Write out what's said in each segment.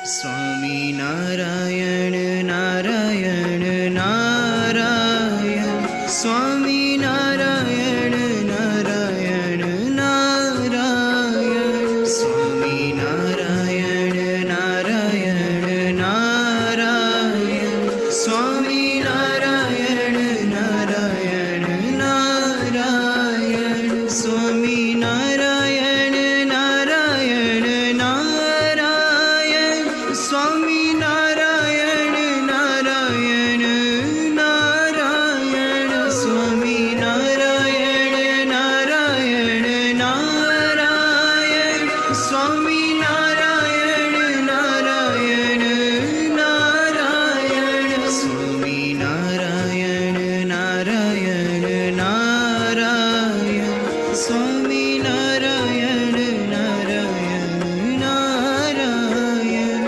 Swaminarayan, Narayan, Narayan, Swaminarayan, Narayan, Narayan, Swaminarayan, Narayan, Narayan, Swaminarayan, Narayan, Narayan, Swaminarayan, Narayan, Narayan, Swaminarayan, Narayan, Narayan, Swaminarayan, Narayan, Narayan, Swaminarayan, Narayan, Narayan, Swaminarayan, Narayan, Narayan, Swaminarayan, Narayan, Narayan,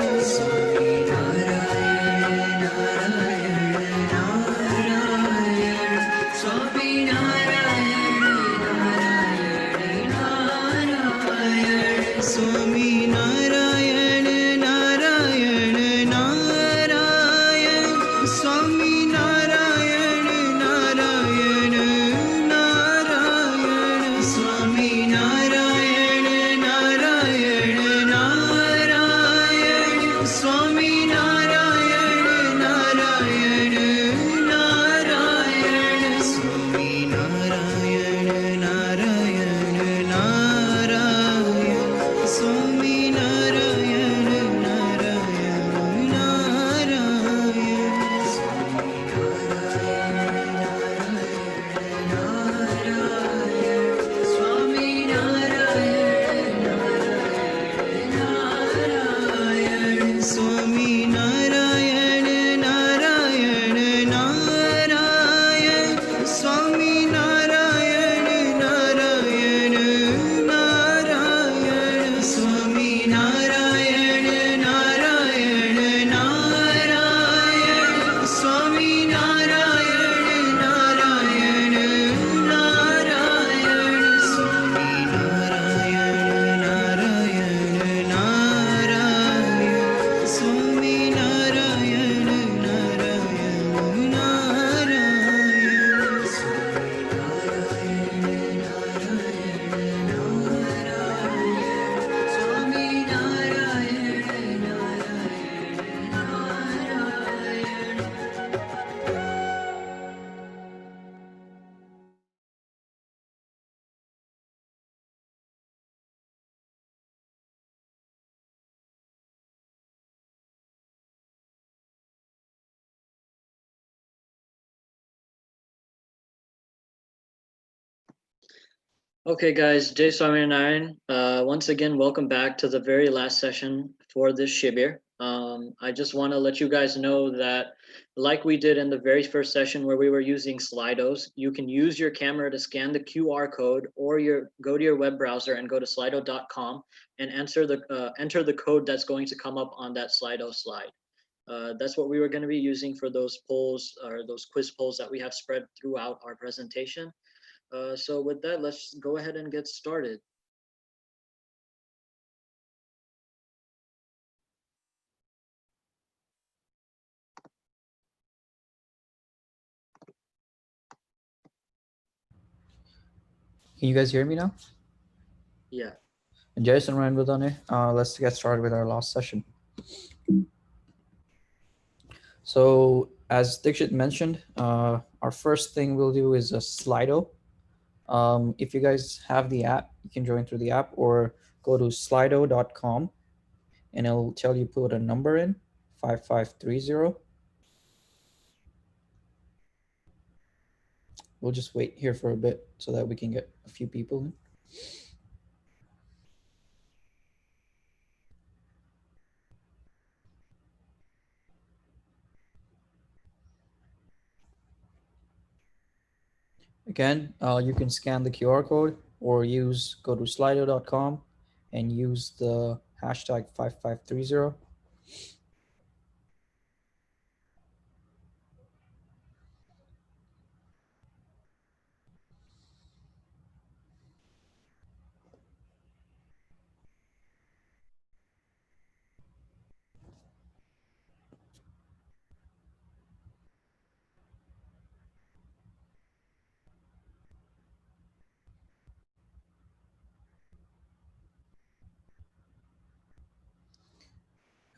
Swaminarayan, Swaminarayan, Narayan, Narayan, Swaminarayan, Narayan, Narayan, Swaminarayan, Narayan, Narayan, Swaminarayan, Narayan, Narayan, Swaminarayan, Narayan, Narayan, Swaminarayan, Narayan, Narayan, Swaminarayan, Narayan, Narayan, Swaminarayan, Narayan, Narayan, Swaminarayan, Narayan, Narayan, Swaminarayan, Narayan, Narayan, Swaminarayan, Narayan, Narayan, Swaminarayan, Narayan, Narayan, Okay, guys, Jay Swaminarayan. Once again, welcome back to the very last session for this Shibir. I just want to let you guys know that, like we did in the very first session where we were using Slidos, you can use your camera to scan the QR code, or go to your web browser and go to slido.com and enter the code that's going to come up on that Slido slide. That's what we were going to be using for those polls, or those quiz polls that we have spread throughout our presentation. So with that, let's go ahead and get started. Can you guys hear me now? Yeah. And Jason Ryan Budane, let's get started with our last session. So as Dikshit mentioned, our first thing we'll do is a Slido. If you guys have the app, you can join through the app or go to slido.com and it'll tell you put a number in, 5530. We'll just wait here for a bit so that we can get a few people in. Again, you can scan the QR code or go to slido.com and use the hashtag 5530.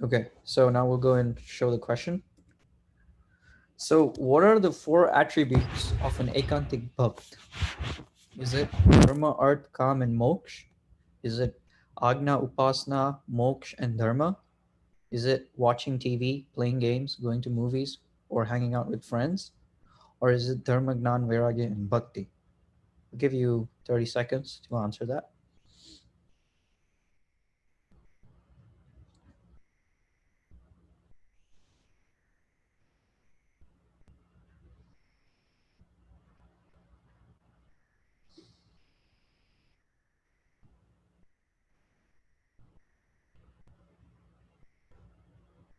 Okay, so now we'll go and show the question. So what are the 4 attributes of an Ekantik Bhakt? Is it Dharma, Arth, Kam, and Moksha? Is it Agna, Upasana, Moksha, and Dharma? Is it watching TV, playing games, going to movies, or hanging out with friends? Or is it Dharma, Gnan, Vairagya, and Bhakti? I'll give you 30 seconds to answer that.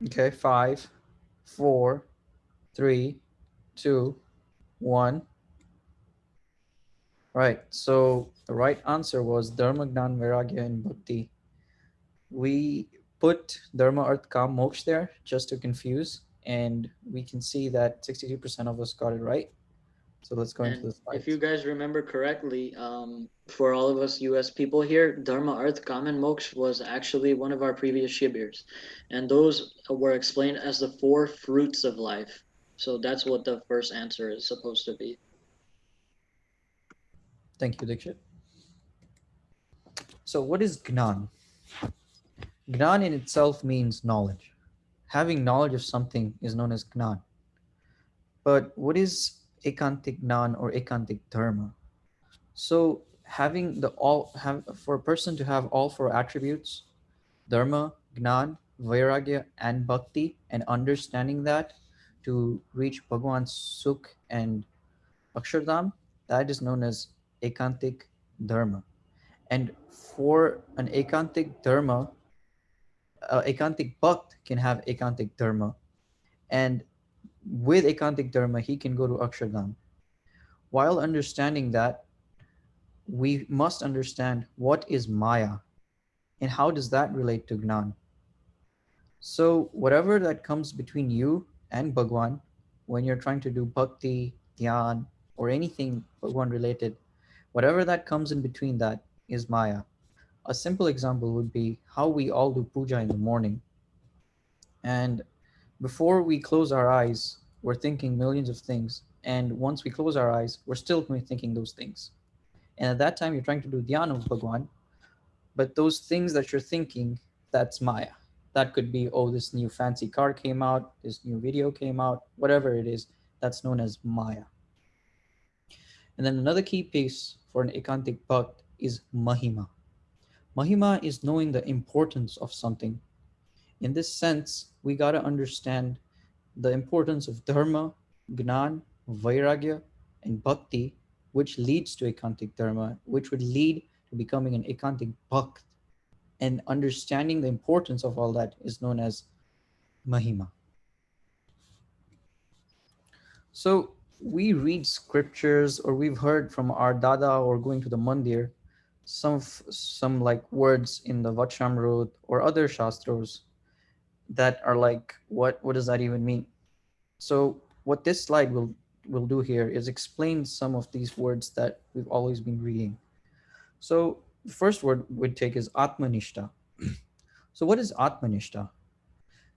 Okay, 5, 4, 3, 2, 1. Right, so the right answer was Dharma, Gnan, Vairagya, and Bhakti. We put Dharma, Arth, Kam, Moksha there just to confuse, and we can see that 62% of us got it right. So let's go into And the if you slides. guys remember correctly, for all of us US people here, Dharma, Arth, Kam, and Moksha was actually one of our previous Shibirs. And those were explained as the 4 fruits of life. So that's what the first answer is supposed to be. Thank you, Dikshit. So what is Gnan? Gnan in itself means knowledge. Having knowledge of something is known as Gnan. But what is Ekantik Gnan or Ekantik Dharma? So having the all have for a person to have all 4 attributes, Dharma, Gnan, Vairagya, and Bhakti, and understanding that to reach Bhagwan's Sukh and Akshardham, that is known as Ekantik Dharma. And for an Ekantik Dharma, Ekantik Bhakt can have Ekantik Dharma. And with Ekantik Dharma, he can go to Akshardham. While understanding that, we must understand what is Maya and how does that relate to Gnan. So whatever that comes between you and Bhagwan, when you're trying to do bhakti, dhyan, or anything Bhagwan related, whatever that comes in between that is Maya. A simple example would be how we all do puja in the morning. And before we close our eyes, we're thinking millions of things. And once we close our eyes, we're still thinking those things. And at that time, you're trying to do dhyan of Bhagwan, but those things that you're thinking, that's Maya. That could be, oh, this new fancy car came out, this new video came out, whatever it is, that's known as Maya. And then another key piece for an Ekantik Bhakt is Mahima. Mahima is knowing the importance of something. In this sense, we got to understand the importance of Dharma, Gnan, Vairagya, and Bhakti, which leads to Ekantik Dharma, which would lead to becoming an Ekantik Bhakt. And understanding the importance of all that is known as Mahima. So we read scriptures or we've heard from our Dada or going to the Mandir some like words in the Vachamrut or other Shastras that are like, what does that even mean? So what this slide will do here is explain some of these words that we've always been reading. So the first word we'd take is Atmanishta. So what is Atmanishta?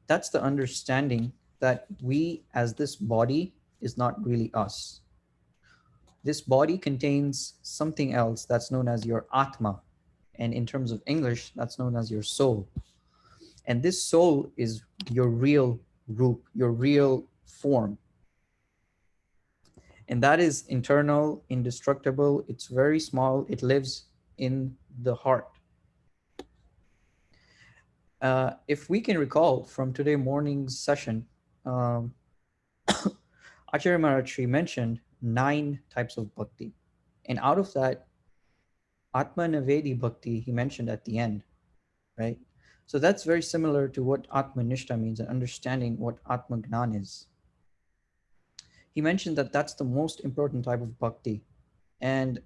That's the understanding that we as this body is not really us. This body contains something else that's known as your Atma. And in terms of English, that's known as your soul. And this soul is your real root, your real form. And that is internal, indestructible. It's very small. It lives in the heart. If we can recall from today morning's session, Acharya Maharaj mentioned 9 types of bhakti. And out of that, Atma Navedi bhakti, he mentioned at the end, right? So that's very similar to what Atma Nishta means and understanding what Atma Gnan is. He mentioned that that's the most important type of bhakti. And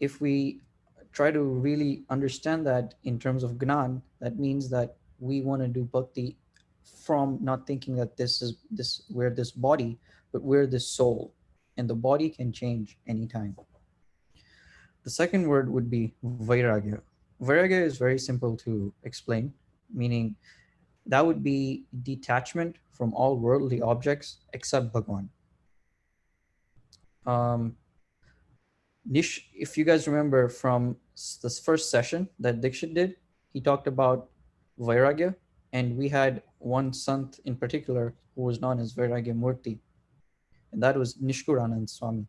if we try to really understand that in terms of Gnan, that means that we want to do bhakti from not thinking that we're this body, but we're this soul. And the body can change anytime. The second word would be Vairagya. Vairagya is very simple to explain, meaning that would be detachment from all worldly objects except Bhagwan. Um, if you guys remember from this first session that Dikshit did, he talked about Vairagya, and we had one sant in particular who was known as Vairagya Murti, and that was Nishkuranand Swami.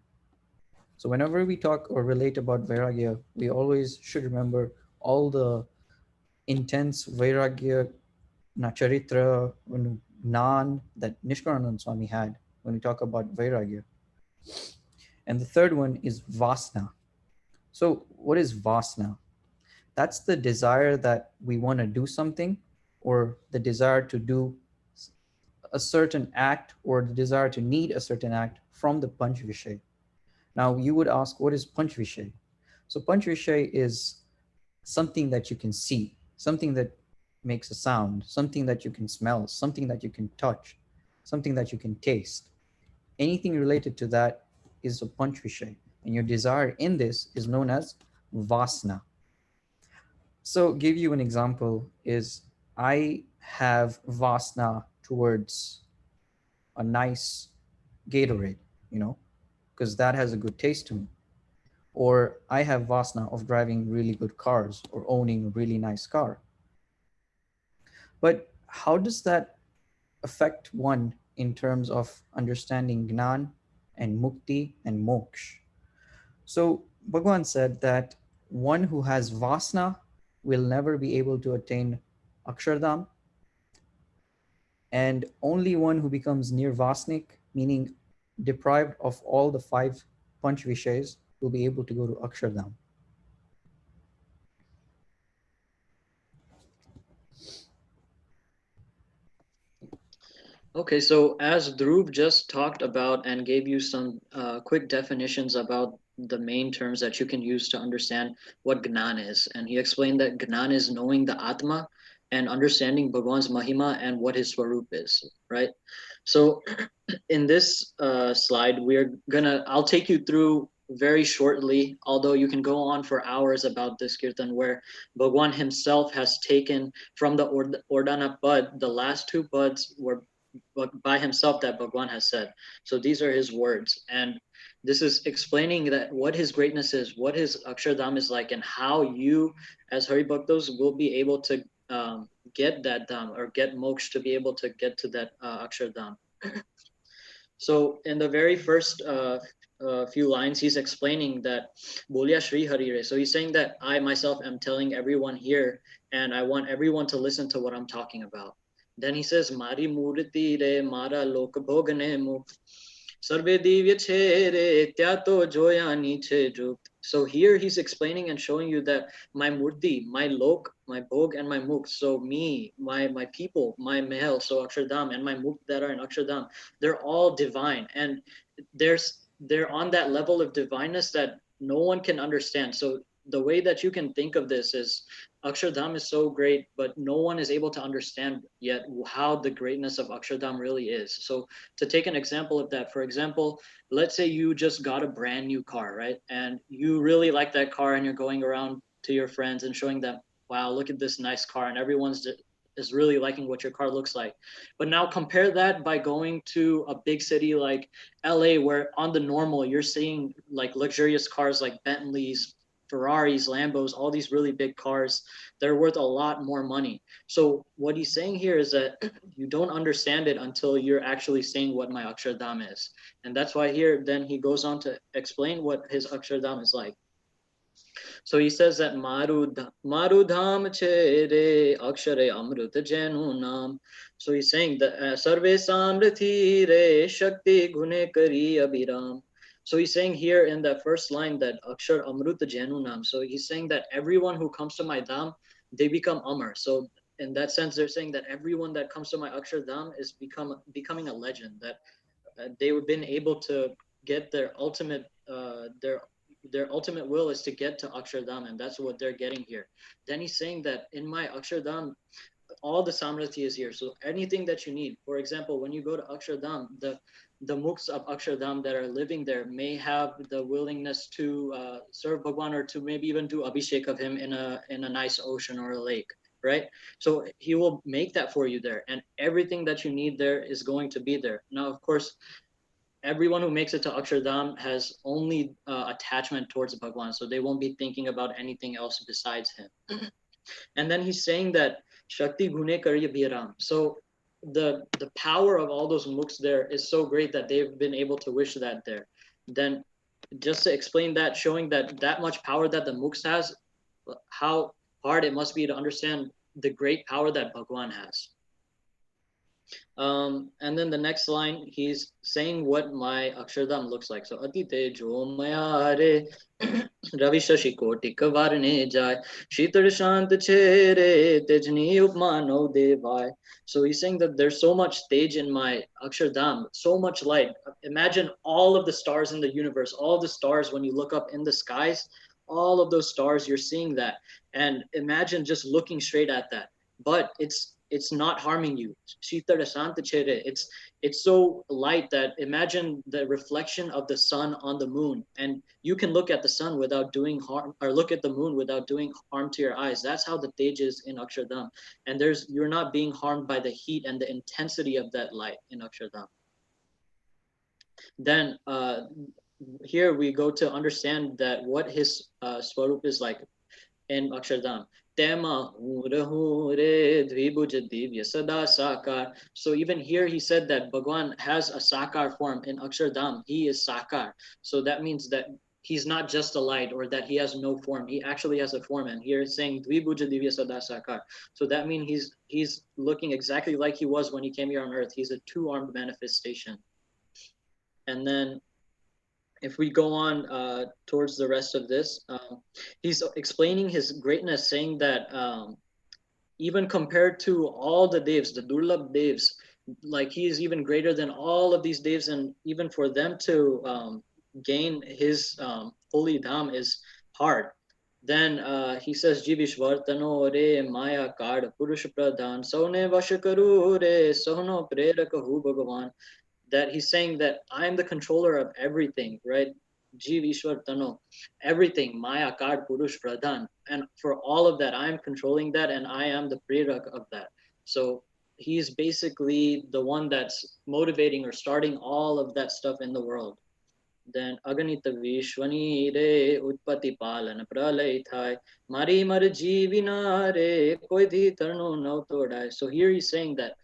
So whenever we talk or relate about Vairagya, we always should remember all the intense Vairagya Nacharitra, Gnãn that Nishkuranand Swami had when we talk about Vairagya. And the third one is Vasna. So what is Vasna? That's the desire that we want to do something, or the desire to do a certain act, or the desire to need a certain act from the Panch Vishay. Now you would ask, what is Panch Vishay? So Panch Vishay is something that you can see, something that makes a sound, something that you can smell, something that you can touch, something that you can taste. Anything related to that is a Panch Vishay, and your desire in this is known as Vasna. So give you an example is I have Vasna towards a nice Gatorade, because that has a good taste to me. Or I have Vasna of driving really good cars or owning a really nice car. But how does that affect one in terms of understanding Gnãn and Mukti and Moksha? So Bhagwan said that one who has Vasna will never be able to attain Akshardham, and only one who becomes nirvasnik, meaning deprived of all the five Panch Vishays, will be able to go to Akshardham. Okay, so as Dhruv just talked about and gave you some quick definitions about the main terms that you can use to understand what Gnan is, and he explained that Gnan is knowing the Atma and understanding Bhagwan's Mahima and what his Swarup is, right? So in this slide, I'll take you through very shortly, although you can go on for hours about this kirtan, where Bhagwan himself has taken from the Ordana Pad, the last two pads were by himself that Bhagwan has said. So these are his words. And this is explaining that what his greatness is, what his Akshardham is like, and how you, as Hari Bhaktos, will be able to get that Dham or get moksha to be able to get to that Akshardham. So in the very first few lines, he's explaining that Bolya Shri Harire. So he's saying that I myself am telling everyone here, and I want everyone to listen to what I'm talking about. Then he says, Mari Murti re Mara Lok Bhogane Mukt. Sarve Divya Che re Tyato Joyani Che Jukt. So here he's explaining and showing you that my murti, my lok, my bhog, and my mukt, so me, my people, my mahal, so Akshardham, and my mukt that are in Akshardham, they're all divine. And they're on that level of divineness that no one can understand. So the way that you can think of this is Akshardham is so great, but no one is able to understand yet how the greatness of Akshardham really is. So to take an example of that, for example, let's say you just got a brand new car, right? And you really like that car and you're going around to your friends and showing them, wow, look at this nice car. And everyone's is really liking what your car looks like. But now compare that by going to a big city like LA, where on the normal, you're seeing like luxurious cars like Bentleys, Ferraris, Lambos, all these really big cars that are worth a lot more money. So what he's saying here is that you don't understand it until you're actually saying what my Akshardham is. And that's why here then he goes on to explain what his Akshardham is like. So he says that Marudham Chere Akshare Amrut Jenu Nam. So he's saying that Sarve Samrithi Re Shakti Gune Kari Abhiram. So he's saying here in that first line that Akshar Amrut Jenu Nam. So he's saying that everyone who comes to my Dham, they become Amar. So in that sense, they're saying that everyone that comes to my Akshar Dham is becoming a legend, that they've been able to get their ultimate will is to get to Akshardham, and that's what they're getting here. Then he's saying that in my Akshardham, all the Samrati is here. So anything that you need. For example, when you go to Akshardham, the mooks of Akshardham that are living there may have the willingness to serve Bhagwan, or to maybe even do Abhishek of him in a nice ocean or a lake, right? So he will make that for you there, and everything that you need there is going to be there. Now, of course, everyone who makes it to Akshardham has only attachment towards Bhagwan, so they won't be thinking about anything else besides him. And then he's saying that Shakti Gune Karya Bhiram. So the power of all those mooks there is so great that they've been able to wish that there. Then just to explain that, showing that that much power that the mooks has, how hard it must be to understand the great power that Bhagwan has. And then the next line, he's saying what my Akshardham looks like. So Atite Jo Mayare Ravi Shashi Koti Kavarne Jai Shitar Shant Chere Tejni Upmano Devai. So he's saying that there's so much stage in my Akshardham, so much light. Imagine all of the stars in the universe, all the stars when you look up in the skies, all of those stars, you're seeing that. And imagine just looking straight at that. But it's not harming you. It's so light that imagine the reflection of the sun on the moon, and you can look at the sun without doing harm, or look at the moon without doing harm to your eyes. That's how the Tej is in Akshardham, and you're not being harmed by the heat and the intensity of that light in Akshardham. Then here we go to understand that what his swarup is like in Akshardham. Tema Hure Dvibhuja Divya Sada Sakar. So even here he said that Bhagwan has a Sakar form in Akshardham. He is Sakar. So that means that he's not just a light or that he has no form. He actually has a form. And here it's saying Dvibhuja Divya Sada Sakar. So that means he's looking exactly like he was when he came here on earth. He's a two-armed manifestation. And then if we go on towards the rest of this, he's explaining his greatness, saying that even compared to all the devs, the Durlabh devs, like he is even greater than all of these devs, and even for them to gain his holy dham is hard. Then he says, Jivishvartano re maya kard purush pradhan sone vashakaru re sohno prerakahu bhagavan. That he's saying that I'm the controller of everything, right? Jiv Ishwar Tano, everything, Maya Kard Purush Pradhan. And for all of that, I'm controlling that and I am the prerak of that. So he's basically the one that's motivating or starting all of that stuff in the world. Then Aganita Vishwani re Utpati Palana Pralay Thai Mari Mar Jivina re Koi Di Tarno No Todai. So here he's saying that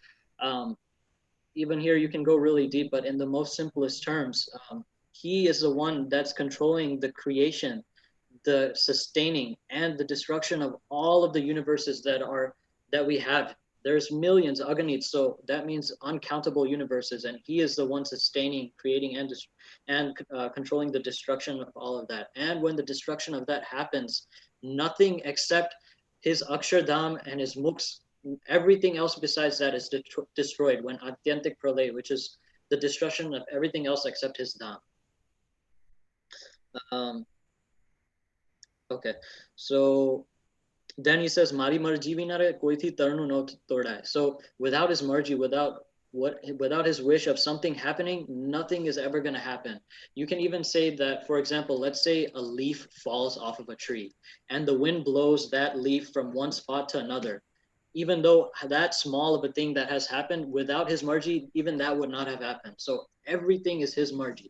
even here you can go really deep, but in the most simplest terms, he is the one that's controlling the creation, the sustaining, and the destruction of all of the universes that we have. There's millions, Aganit, so that means uncountable universes, and he is the one sustaining, creating, and controlling the destruction of all of that. And when the destruction of that happens, nothing except his Akshardham and his Muks, everything else besides that is destroyed when Atyantik Pralay, which is the destruction of everything else except his Dham. Okay, so then he says, Mari marji vinare koithi tarnu no todai. So without his marji, without his wish of something happening, nothing is ever going to happen. You can even say that, for example, let's say a leaf falls off of a tree and the wind blows that leaf from one spot to another. Even though that small of a thing that has happened, without his marji, even that would not have happened. So everything is his marji.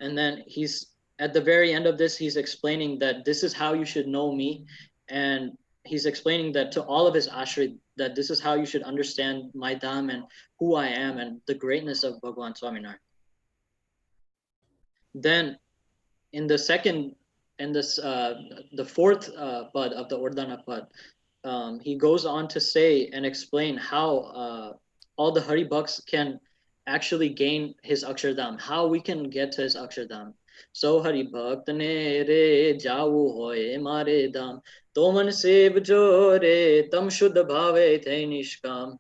And then he's at the very end of this, he's explaining that this is how you should know me. And he's explaining that to all of his ashrit, that this is how you should understand my dham and who I am and the greatness of Bhagwan Swaminarayan. Then in the second, in this, the fourth pad of the Urdhana pad, he goes on to say and explain how all the Hari Bhakts can actually gain his Akshardham, how we can get to his Akshardham. So Hari Bhakt ne re jau hoye mare dham, to man sev jo re tam shuddha bhave the nishkam.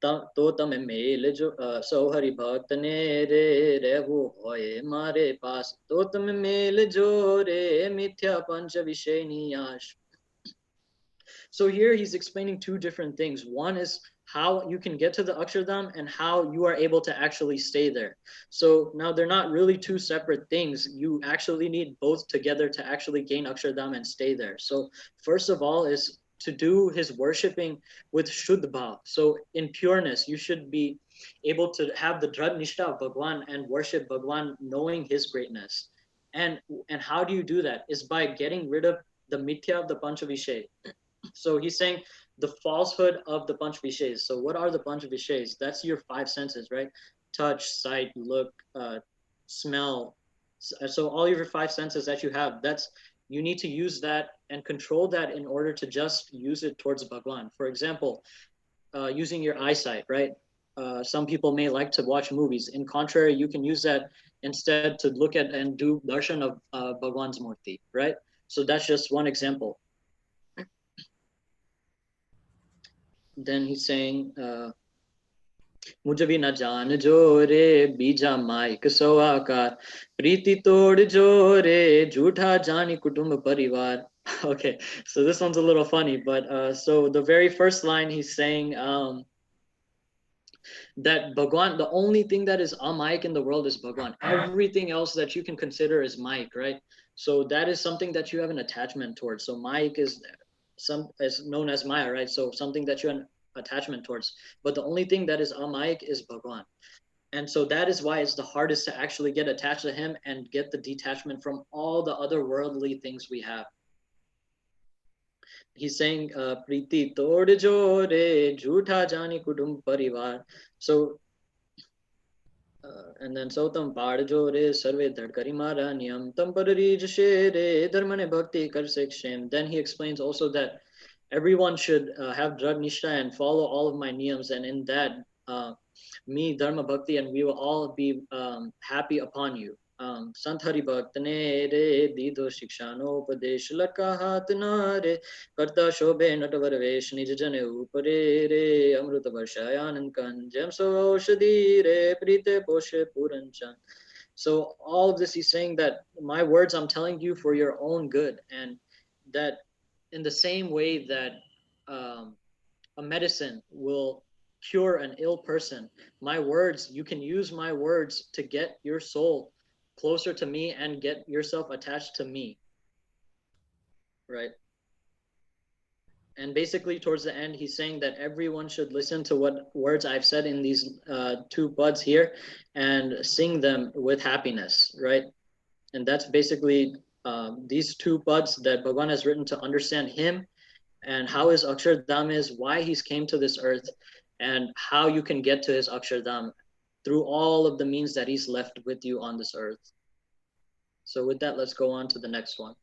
तो तमें mail जो सो हरि भक्त ने रे रहु होए मारे पास तो तमें मेल जो रे मिथ्या पंच विषय नियाश. So here he's explaining two different things. One is how you can get to the Akshardham and how you are able to actually stay there. So now they're not really two separate things. You actually need both together to actually gain Akshardham and stay there. So first of all is to do his worshipping with Shuddh Bhav. So in pureness, you should be able to have the Dhrad Nishta of Bhagwan and worship Bhagwan knowing his greatness. And and how do you do that? Is by getting rid of the mithya of the Panchavishay. So he's saying the falsehood of the Panch Vishays. So what are the Panch Vishays? That's your five senses, right? Touch, sight, look, smell. So all your five senses that you have, that's you need to use that and control that in order to just use it towards Bhagwan. For example, using your eyesight, right? Some people may like to watch movies. In contrary, you can use that instead to look at and do darshan of Bhagwan's murti, right? So that's just one example. Then he's saying, मुझ भी न जान जो रे बीजा mic सवाकार प्रीति तोड़ जो रे झूठा जानी कुटुंब परिवार. Okay, so this one's a little funny, but so the very first line he's saying that Bhagwan, the only thing that is amike in the world is Bhagwan. Everything else that you can consider is Mike, right? So that is something that you have an attachment towards. So Mike is known as Maya, right? So something that you have an attachment towards. But the only thing that is amike is Bhagwan. And so that is why it's the hardest to actually get attached to him and get the detachment from all the other worldly things we have. He's saying priti tod jo re jhootha jani kudum parivar. So and then Sautam Padjo re Sarve Dhadkari Mara Niyam Tam Pararij Shere Dharmane Bhakti Karsek Shem. Then he explains also that everyone should have Dhrad Nishtha and follow all of my niyams, and in that me Dharma Bhakti and we will all be happy upon you. Sant Hari Bhakt ne re Didho Shikshano Upadesh Laka Hat na re Karta Shobhe Natavar Vesh Nij Jane Upare re Amruta Varshayanand Kan Jem So Aushadhi re Prite Poshe Puranchan. So all of this he's saying that my words I'm telling you for your own good, and that in the same way that um, a medicine will cure an ill person, my words, you can use my words to get your soul closer to me and get yourself attached to me, right? And basically towards the end he's saying that everyone should listen to what words I've said in these two buds here and sing them with happiness, right? And that's basically these two buds that Bhagwan has written to understand him and how his Akshardham is, why he's came to this earth, and how you can get to his Akshardham through all of the means that he's left with you on this earth. So with that, let's go on to the next one.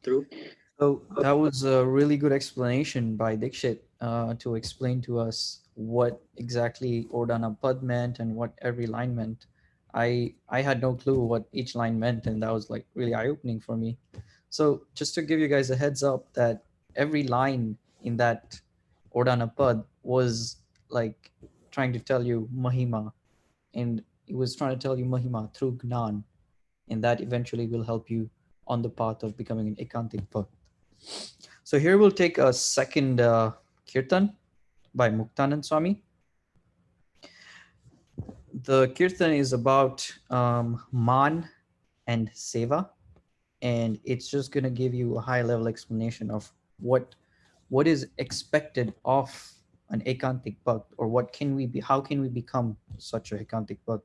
Through. So that was a really good explanation by Dikshit to explain to us what exactly Ordana Pad meant and what every line meant. I had no clue what each line meant, and that was like really eye-opening for me. So just to give you guys a heads up that every line in that Ordana Pad was like trying to tell you Mahima, and it was trying to tell you Mahima through Gnãn, and that eventually will help you on the path of becoming an Ekantik Bhakt. So here we'll take a second kirtan by Muktanand Swami. The kirtan is about man and seva, and it's just going to give you a high level explanation of what is expected of an Ekantik Bhakt, or what can we be, how can we become such a Ekantik Bhakt.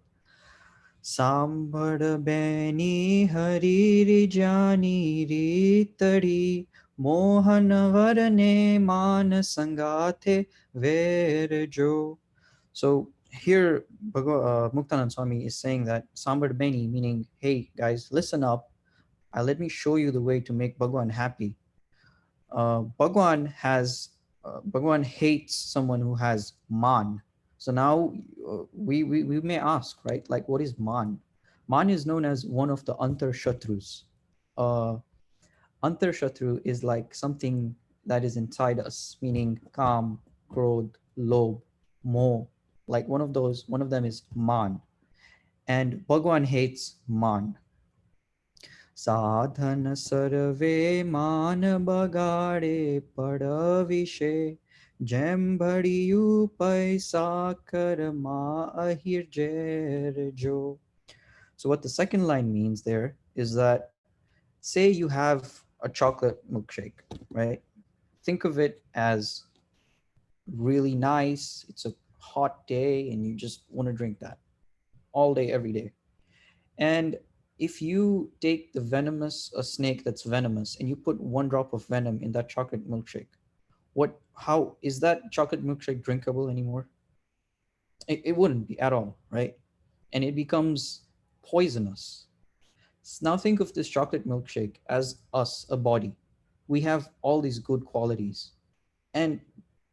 Sambhad beni hari jani ri tari Mohan varane man sangathe verjo. So here Muktanand Swami is saying that Sambhad beni, meaning, hey guys, listen up. Let me show you the way to make Bhagwan happy. Bhagwan hates someone who has man. So now we may ask, right? Like, what is man? Man is known as one of the antar shatrus. Antar shatru is like something that is inside us, meaning kam, krodh, lobh, moh. Like one of them is man, and Bhagwan hates man. साधन सर्वे मान बगाड़े पड़ विषे jam भड़ियु पैसा कर मा ahir jer jo. So what the second line means there is that, say you have a chocolate milkshake, right? Think of it as really nice. It's a hot day and you just want to drink that all day, every day. And if you take the venomous, a snake that's venomous, and you put one drop of venom in that chocolate milkshake, how is that chocolate milkshake drinkable anymore? It wouldn't be at all, right? And it becomes poisonous. Now think of this chocolate milkshake as us, a body. We have all these good qualities. And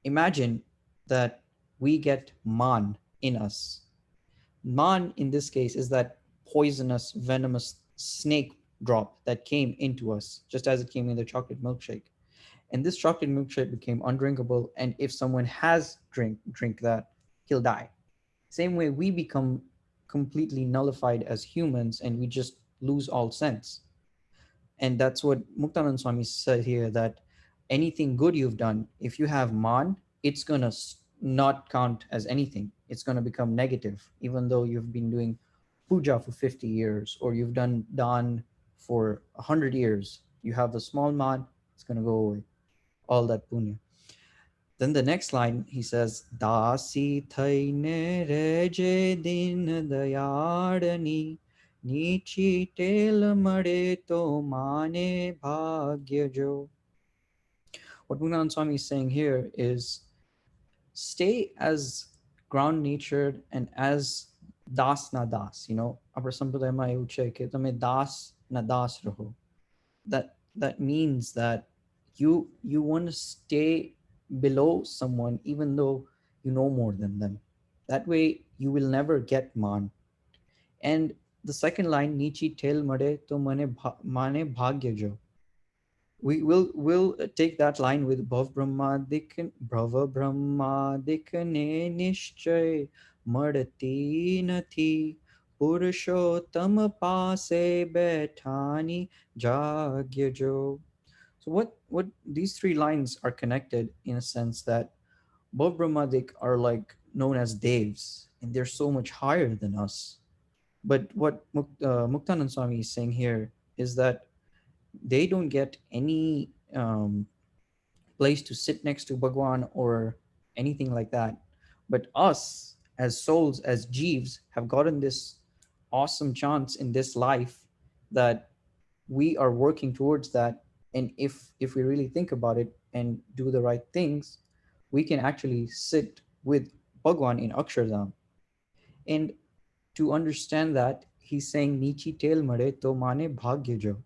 imagine that we get man in us. Man, in this case, is that poisonous, venomous snake drop that came into us, just as it came in the chocolate milkshake. And this chocolate milkshake became undrinkable. And if someone has drink that, he'll die. Same way we become completely nullified as humans and we just lose all sense. And that's what Muktanand Swami said here, that anything good you've done, if you have man, it's going to not count as anything. It's going to become negative, even though you've been doing puja for 50 years or you've done dan for 100 years. You have a small man, it's going to go away, all that punya. Then the next line, he says, Dasi thaine reje din dayadani, Nichi tel made to mane bhagya jo. What Munan Swami is saying here is, stay as ground natured and as das na das. You know, apar sampradaya ma એવું છે કે તમે das na das raho. That means that you want to stay below someone even though you know more than them. That way you will never get man. And the second line, Nichi tel made to mane bhagya jo. We'll take that line with Bhava Brahma dikne nishchay madti nathi Purushottam paase baithani jagya jo. So what these three lines are connected in a sense that Bhav Brahmadik are like known as devs and they're so much higher than us. But what Muktanand Swami is saying here is that they don't get any place to sit next to Bhagwan or anything like that. But us as souls, as jeeves, have gotten this awesome chance in this life that we are working towards that. And if we really think about it and do the right things, we can actually sit with Bhagwan in Akshardham. And to understand that, he's saying Nichi tail mare to mane bhagya jo.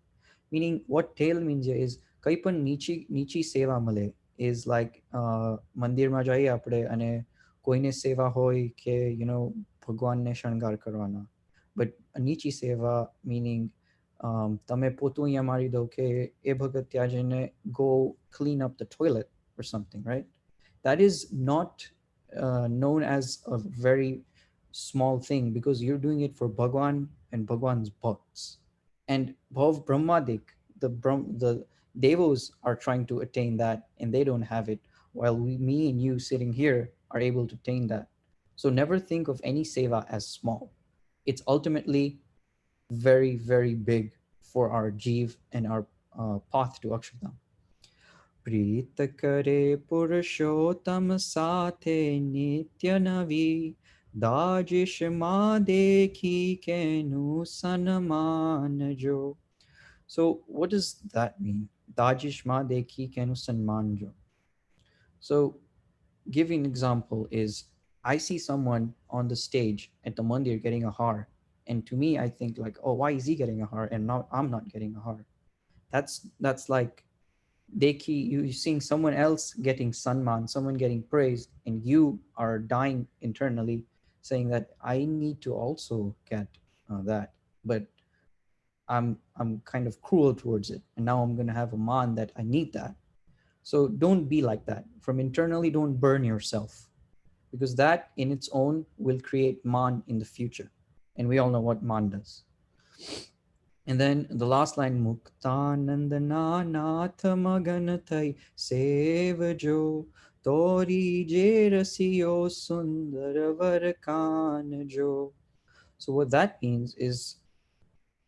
Meaning what tail means here is kaipan nichi seva male is like mandir ma jaiye apde ane koine seva hoy ke Bhagwan ne shangar karwana. But a nichi seva meaning tame potu ya mari do ke e bhagat ત્યાં જઈને go clean up the toilet or something, right? That is not known as a very small thing because you're doing it for Bhagwan and Bhagwan's bhakts. And Bhav Brahmadik, the devos are trying to attain that and they don't have it, while me and you sitting here are able to attain that. So never think of any seva as small. It's ultimately very, very big for our jeev and our path to Akshardham. प्रीत करे पुरुषोत्तम साथे नित्य नवी दाजिश माँ देखी केनु सनमान jo. So what does that mean? Dajish ma dekhi kenu sanman jo. So giving an example is, I see someone on the stage at the mandir getting a har, and to me I think like, oh, why is he getting a har and not I'm not getting a har? That's like you seeing someone else getting sanman, someone getting praised, and you are dying internally saying that I need to also get that, but I'm kind of cruel towards it, and now I'm going to have a man that I need that. So don't be like that. From internally, don't burn yourself, because that in its own will create man in the future, and we all know what man does. And then the last line, Muktanandana nath magan thai sevajo tori je rasiyo sundar varkan jo. So what that means is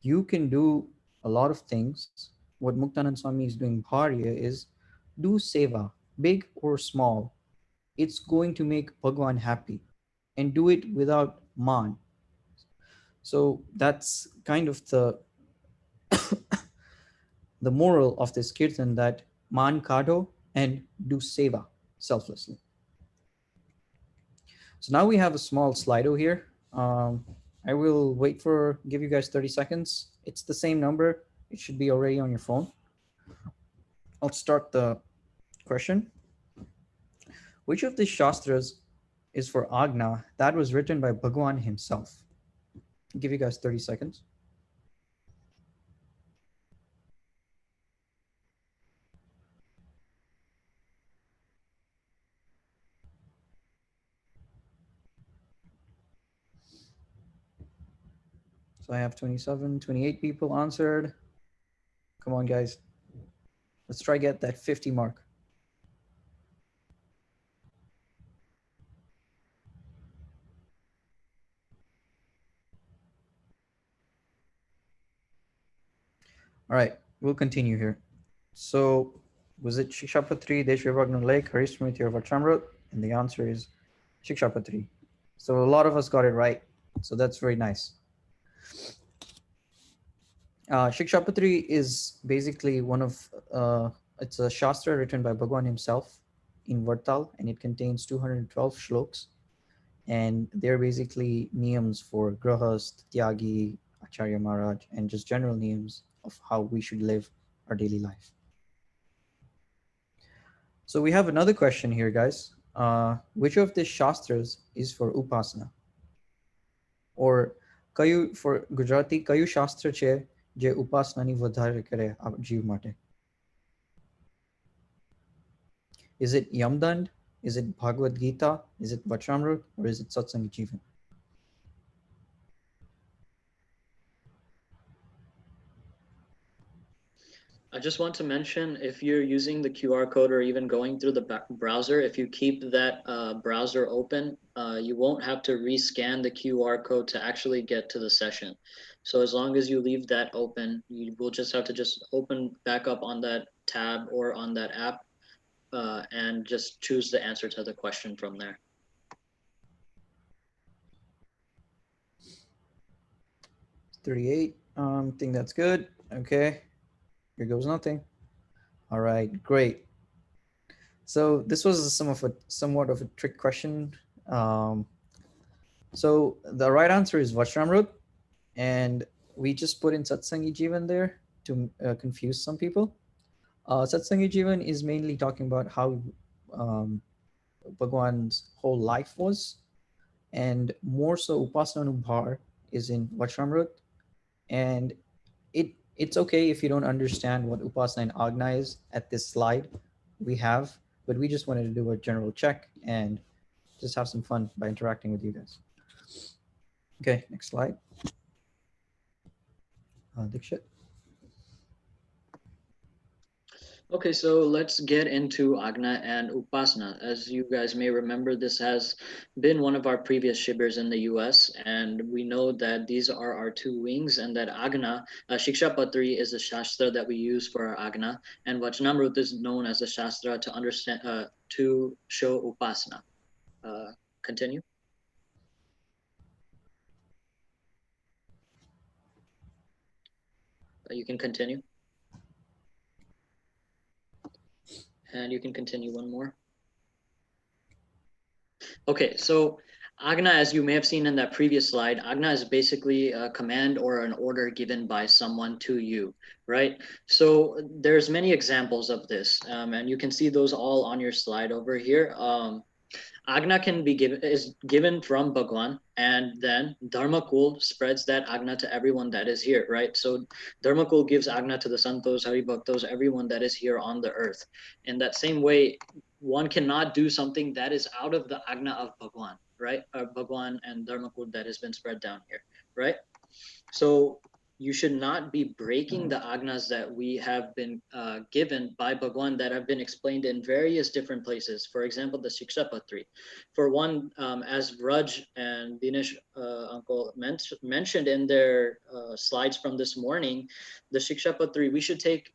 you can do a lot of things. What Muktanand Swami is doing Bharya is do seva, big or small. It's going to make Bhagwan happy and do it without man. So that's kind of the moral of this kirtan, that man kado and do seva selflessly. So now we have a small Slido here. I will wait for, give you guys 30 seconds. It's the same number. It should be already on your phone. I'll start the question. Which of these Shastras is for Agna that was written by Bhagwan himself? I'll give you guys 30 seconds. So I have 27, 28 people answered. Come on, guys. Let's try get that 50 mark. All right, we'll continue here. So was it Shikshapatri, Deshvibhagna Lake, Harismriti, or Vachamrut? And the answer is Shikshapatri. So a lot of us got it right. So that's very nice. Shikshapatri is basically one of, it's a Shastra written by Bhagwan himself in Vadtal, and it contains 212 shloks. And they're basically niyams for Grahast, Tyagi, Acharya Maharaj, and just general niyams of how we should live our daily life. So we have another question here, guys. Which of the Shastras is for Upasana? Or kayu for Gujarati, kayu Shastra che je Upasana ni vadhare kare jeev mate? Is it Yamdand? Is it Bhagavad Gita? Is it Vachamrut? Or is it Satsang Jivan? I just want to mention, if you're using the QR code or even going through the browser, if you keep that browser open, you won't have to rescan the QR code to actually get to the session. So as long as you leave that open, you will just have to just open back up on that tab or on that app and just choose the answer to the question from there. $38. Think that's good. Okay. Here goes nothing. All right, great. So this was somewhat of a trick question. So the right answer is Vachramrut, and we just put in Satsangi Jivan there to confuse some people. Satsangi Jivan is mainly talking about how Bhagwan's whole life was, and more so Upasana Anubhar is in Vachramrut, and it's okay if you don't understand what Upasana and Agna is at this slide we have, but we just wanted to do a general check and just have some fun by interacting with you guys. Okay, next slide. Dikshit. Okay, so let's get into Agna and Upasana. As you guys may remember, this has been one of our previous Shibirs in the US, and we know that these are our two wings, and that Agna, Shikshapatri, is the Shastra that we use for our Agna, and Vachanamrut is known as the Shastra to understand, to show Upasana. Continue. You can continue. And you can continue one more. Okay, so Agna, as you may have seen in that previous slide, Agna is basically a command or an order given by someone to you, right? So there's many examples of this, and you can see those all on your slide over here. Agna is given from Bhagwan, and then Dharmakul spreads that Agna to everyone that is here, right? So Dharmakul gives Agna to the Santos, Haribhaktos, everyone that is here on the earth. In that same way, one cannot do something that is out of the Agna of Bhagwan, right? Bhagwan and Dharmakul that has been spread down here, right? So you should not be breaking the agnas that we have been given by Bhagwan that have been explained in various different places. For example, the Shikshapatri. For one, as Raj and Dinesh uncle mentioned in their slides from this morning, the Shikshapatri, we should take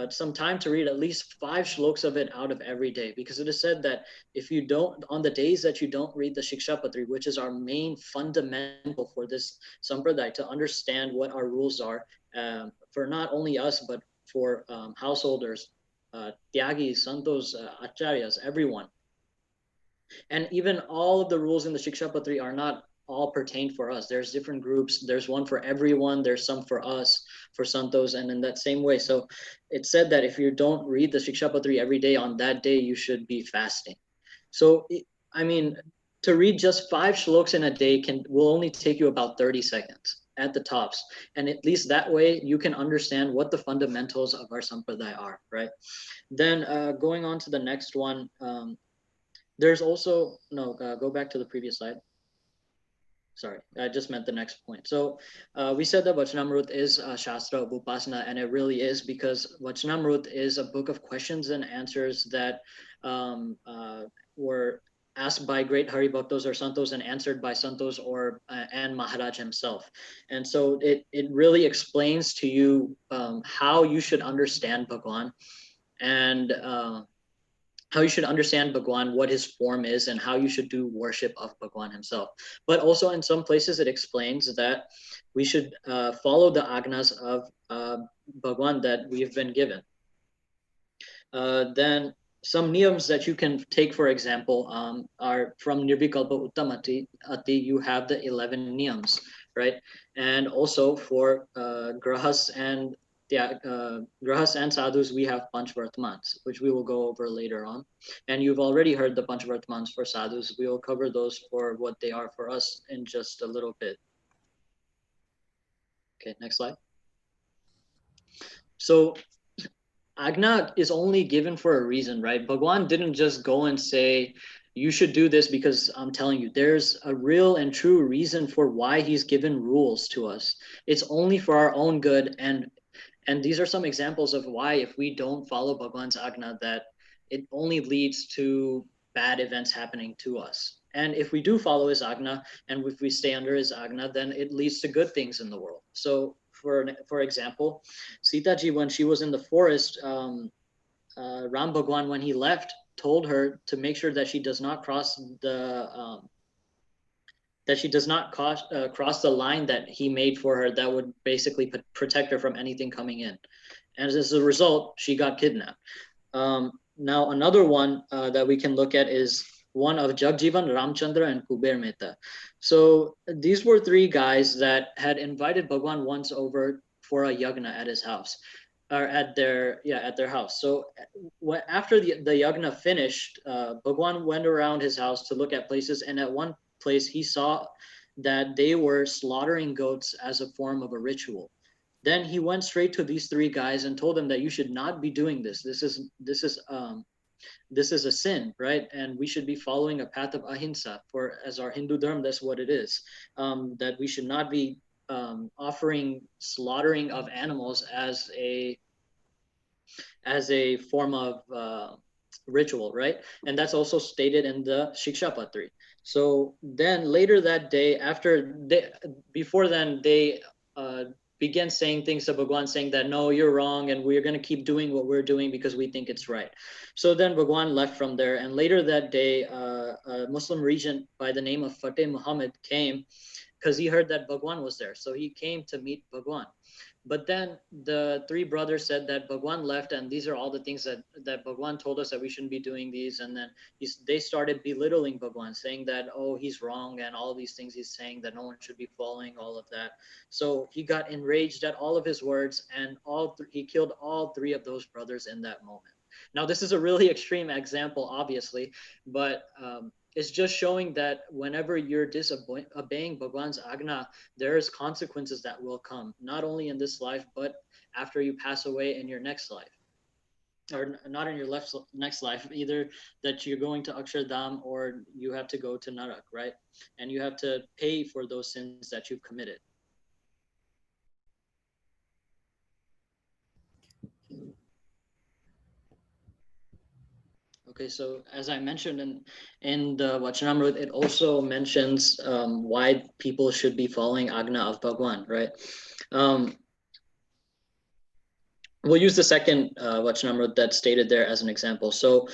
some time to read at least 5 shloks of it out of every day, because it is said that if you don't, on the days that you don't read the Shikshapatri, which is our main fundamental for this sampradaya, to understand what our rules are, for not only us, but for householders, tyagis, santos, acharyas, everyone. And even all of the rules in the Shikshapatri are not all pertained for us. There's different groups. There's one for everyone. There's some for us, for santos, and in that same way. So it's said that if you don't read the Shikshapatri every day, on that day you should be fasting. So I mean, to read just 5 shloks in a day will only take you about 30 seconds at the tops, and at least that way you can understand what the fundamentals of our sampradaya are, right? Then going on to the next one, there's also no go back to the previous slide. Sorry, I just meant the next point. So we said that Vachanamrut is Shastra of Upasana, and it really is, because Vachanamrut is a book of questions and answers that were asked by great Hari Bhaktos or Santos and answered by Santos or and Maharaj himself. And so it really explains to you how you should understand Bhagwan, and how you should understand Bhagwan, what his form is, and how you should do worship of Bhagwan himself. But also in some places it explains that we should follow the agnas of Bhagwan that we've been given. Then some niyams that you can take, for example, are from Nirvikalpa Uttamati. You have the 11 niyams, right? And also for grahas and grahas and sadhus, we have panchvartmans, which we will go over later on. And you've already heard the panchvartmans for sadhus. We will cover those for what they are for us in just a little bit. Okay, next slide. So Agna is only given for a reason, right? Bhagwan didn't just go and say, you should do this because I'm telling you. There's a real and true reason for why he's given rules to us. It's only for our own good. And these are some examples of why, if we don't follow Bhagwan's Agna, that it only leads to bad events happening to us. And if we do follow his Agna, and if we stay under his Agna, then it leads to good things in the world. So for example, Sita Ji, when she was in the forest, Ram Bhagwan, when he left, told her to make sure that she does not cross the cross the line that he made for her, that would basically protect her from anything coming in. And as a result, she got kidnapped. Now, another one that we can look at is one of Jagjivan, Ramchandra, and Kuber Mehta. So these were 3 guys that had invited Bhagwan once over for a yagna at his house, or at their house. So after the yagna finished, Bhagwan went around his house to look at places, and at one place he saw that they were slaughtering goats as a form of a ritual. Then he went straight to these 3 guys and told them that you should not be doing this. This is a sin, right? And we should be following a path of ahimsa. For as our Hindu dharma, that's what it is. That we should not be offering slaughtering of animals as a form of ritual, right? And that's also stated in the Shikshapatri. So then later that day, before then, they began saying things to Bhagwan, saying that, no, you're wrong, and we're going to keep doing what we're doing because we think it's right. So then Bhagwan left from there, and later that day, a Muslim regent by the name of Fateh Muhammad came, because he heard that Bhagwan was there. So he came to meet Bhagwan. But then the 3 brothers said that Bhagwan left, and these are all the things that Bhagwan told us that we shouldn't be doing these. And then they started belittling Bhagwan, saying that, oh, he's wrong, and all these things he's saying, that no one should be following, all of that. So he got enraged at all of his words, and he killed all 3 of those brothers in that moment. Now, this is a really extreme example, obviously, but it's just showing that whenever you're disobeying Bhagwan's Agna, there's consequences that will come, not only in this life, but after you pass away in your next life. Or not in your next life, either that you're going to Akshardham or you have to go to Narak, right? And you have to pay for those sins that you've committed. Okay, so as I mentioned in the Vachanamrut, it also mentions why people should be following Agna of Bhagwan, right? Um, we'll use the second Vachanamrut that's stated there as an example. So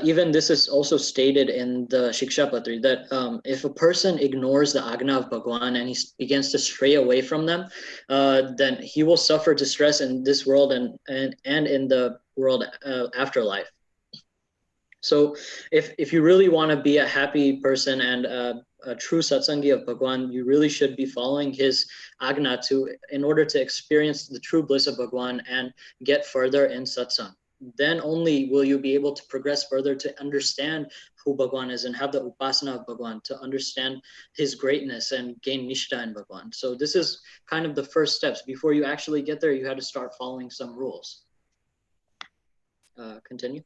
even this is also stated in the Shikshapatri that if a person ignores the Agna of Bhagwan and he begins to stray away from them, then he will suffer distress in this world and in the world afterlife. So if you really want to be a happy person and a true satsangi of Bhagwan, you really should be following his agna in order to experience the true bliss of Bhagwan and get further in satsang. Then only will you be able to progress further to understand who Bhagwan is and have the upasana of Bhagwan to understand his greatness and gain nishta in Bhagwan. So this is kind of the first steps. Before you actually get there, you had to start following some rules. Continue.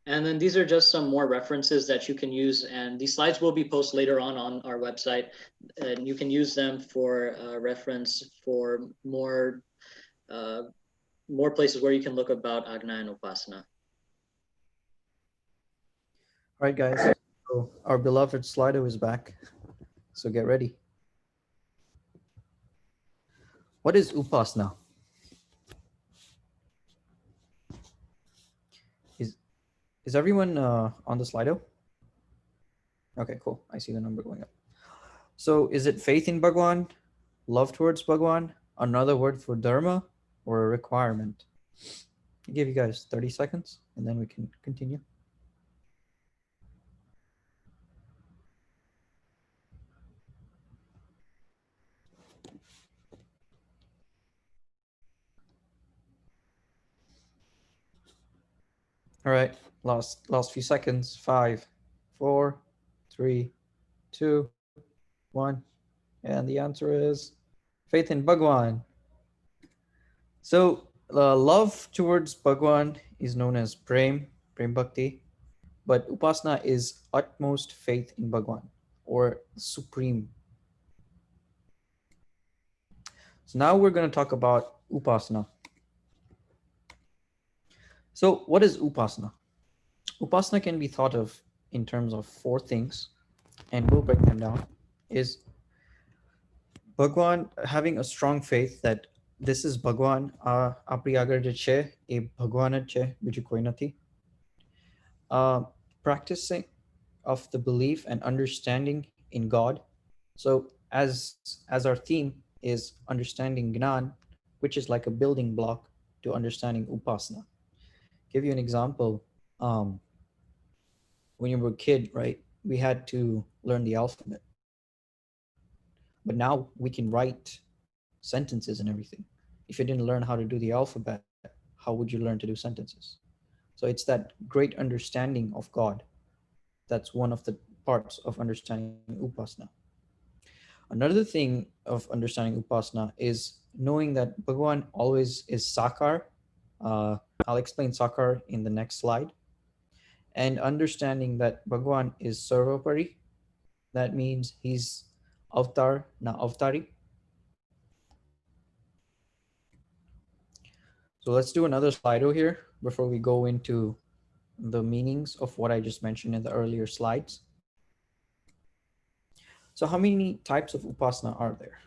And then these are just some more references that you can use. And these slides will be posted later on our website. And you can use them for reference for more places where you can look about Agna and Upasana. All right, guys. So our beloved Slido is back. So get ready. What is Upasana? Is everyone on the Slido? Okay, cool. I see the number going up. So is it faith in Bhagwan, love towards Bhagwan, another word for dharma, or a requirement? I'll give you guys 30 seconds and then we can continue. All right, last few seconds. 5, 4, 3, 2, 1. And the answer is faith in Bhagwan. So love towards Bhagwan is known as Prem Bhakti, but Upasana is utmost faith in Bhagwan or supreme. So now we're going to talk about Upasana. So what is Upasana? Upasana can be thought of in terms of 4 things, and we'll break them down. Is Bhagwan, having a strong faith that this is Bhagwan, apri agar je che, e Bhagwan che, biju koi nathi. Practicing of the belief and understanding in God. So as our theme is understanding Gnãn, which is like a building block to understanding Upasana. Give you an example. When you were a kid, right, we had to learn the alphabet. But now we can write sentences and everything. If you didn't learn how to do the alphabet, how would you learn to do sentences? So it's that great understanding of God. That's one of the parts of understanding Upasana. Another thing of understanding Upasana is knowing that Bhagwan always is Sakar. I'll explain Sakar in the next slide. And understanding that Bhagwan is Sarvapari. That means he's Avatar, na Avatari. So let's do another Slido here before we go into the meanings of what I just mentioned in the earlier slides. So how many types of Upasana are there?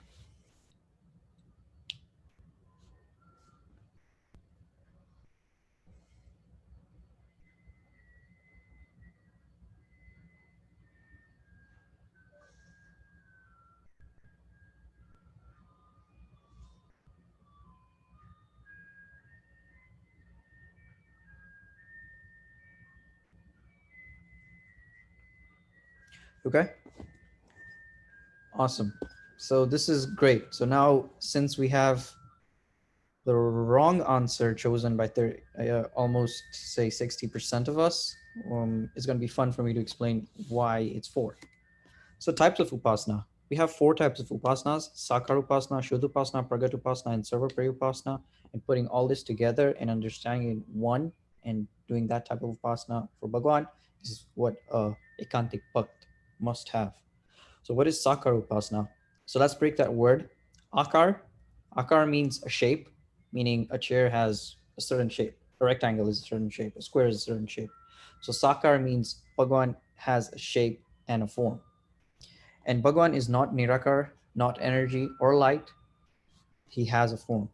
Okay. Awesome. So this is great. So now since we have the wrong answer chosen by almost say 60% of us, it's going to be fun for me to explain why it's 4. So types of Upasana. We have 4 types of Upasanas: Sakar Upasana, Shuddha Upasana, Pragat Upasana, and Sarvapari Upasana. And putting all this together and understanding it one and doing that type of Upasana for Bhagwan is what Ekantik Bhakt must have. So what is Sakar Upasana? So let's break that word. Akar. Akar means a shape, meaning a chair has a certain shape. A rectangle is a certain shape, a square is a certain shape. So Sakar means Bhagwan has a shape and a form. And Bhagwan is not Nirakar, not energy or light. He has a form.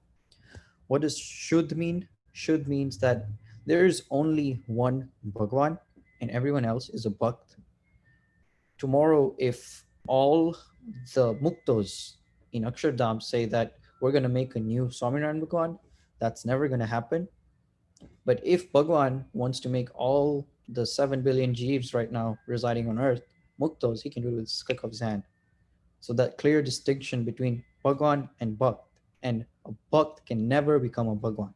What does Shuddh mean? Shuddh means that there is only one Bhagwan and everyone else is a Bhakt. Tomorrow, if all the Muktos in Akshardham say that we're going to make a new Swaminarayan Bhagwan, that's never going to happen. But if Bhagwan wants to make all the 7 billion Jeeves right now residing on earth Muktos, he can do it with a click of his hand. So that clear distinction between Bhagwan and Bhakt, and a Bhakt can never become a Bhagwan.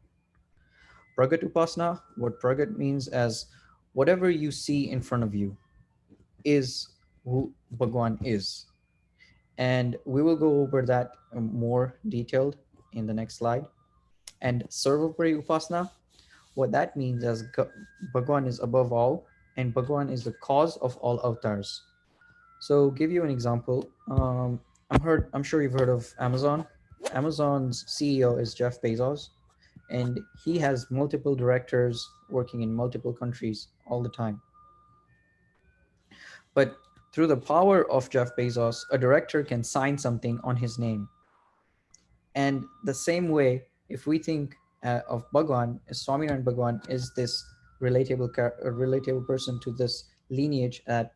Pragat Upasana, what Pragat means as whatever you see in front of you is who Bhagwan is. And we will go over that more detailed in the next slide. And Sarvapari Upasana, what that means as Bhagwan is above all, and Bhagwan is the cause of all avatars. So, give you an example. I'm sure you've heard of Amazon. Amazon's CEO is Jeff Bezos, and he has multiple directors working in multiple countries all the time. But through the power of Jeff Bezos, a director can sign something on his name. And the same way, if we think of Bhagwan, Swaminarayan Bhagwan is this relatable person to this lineage that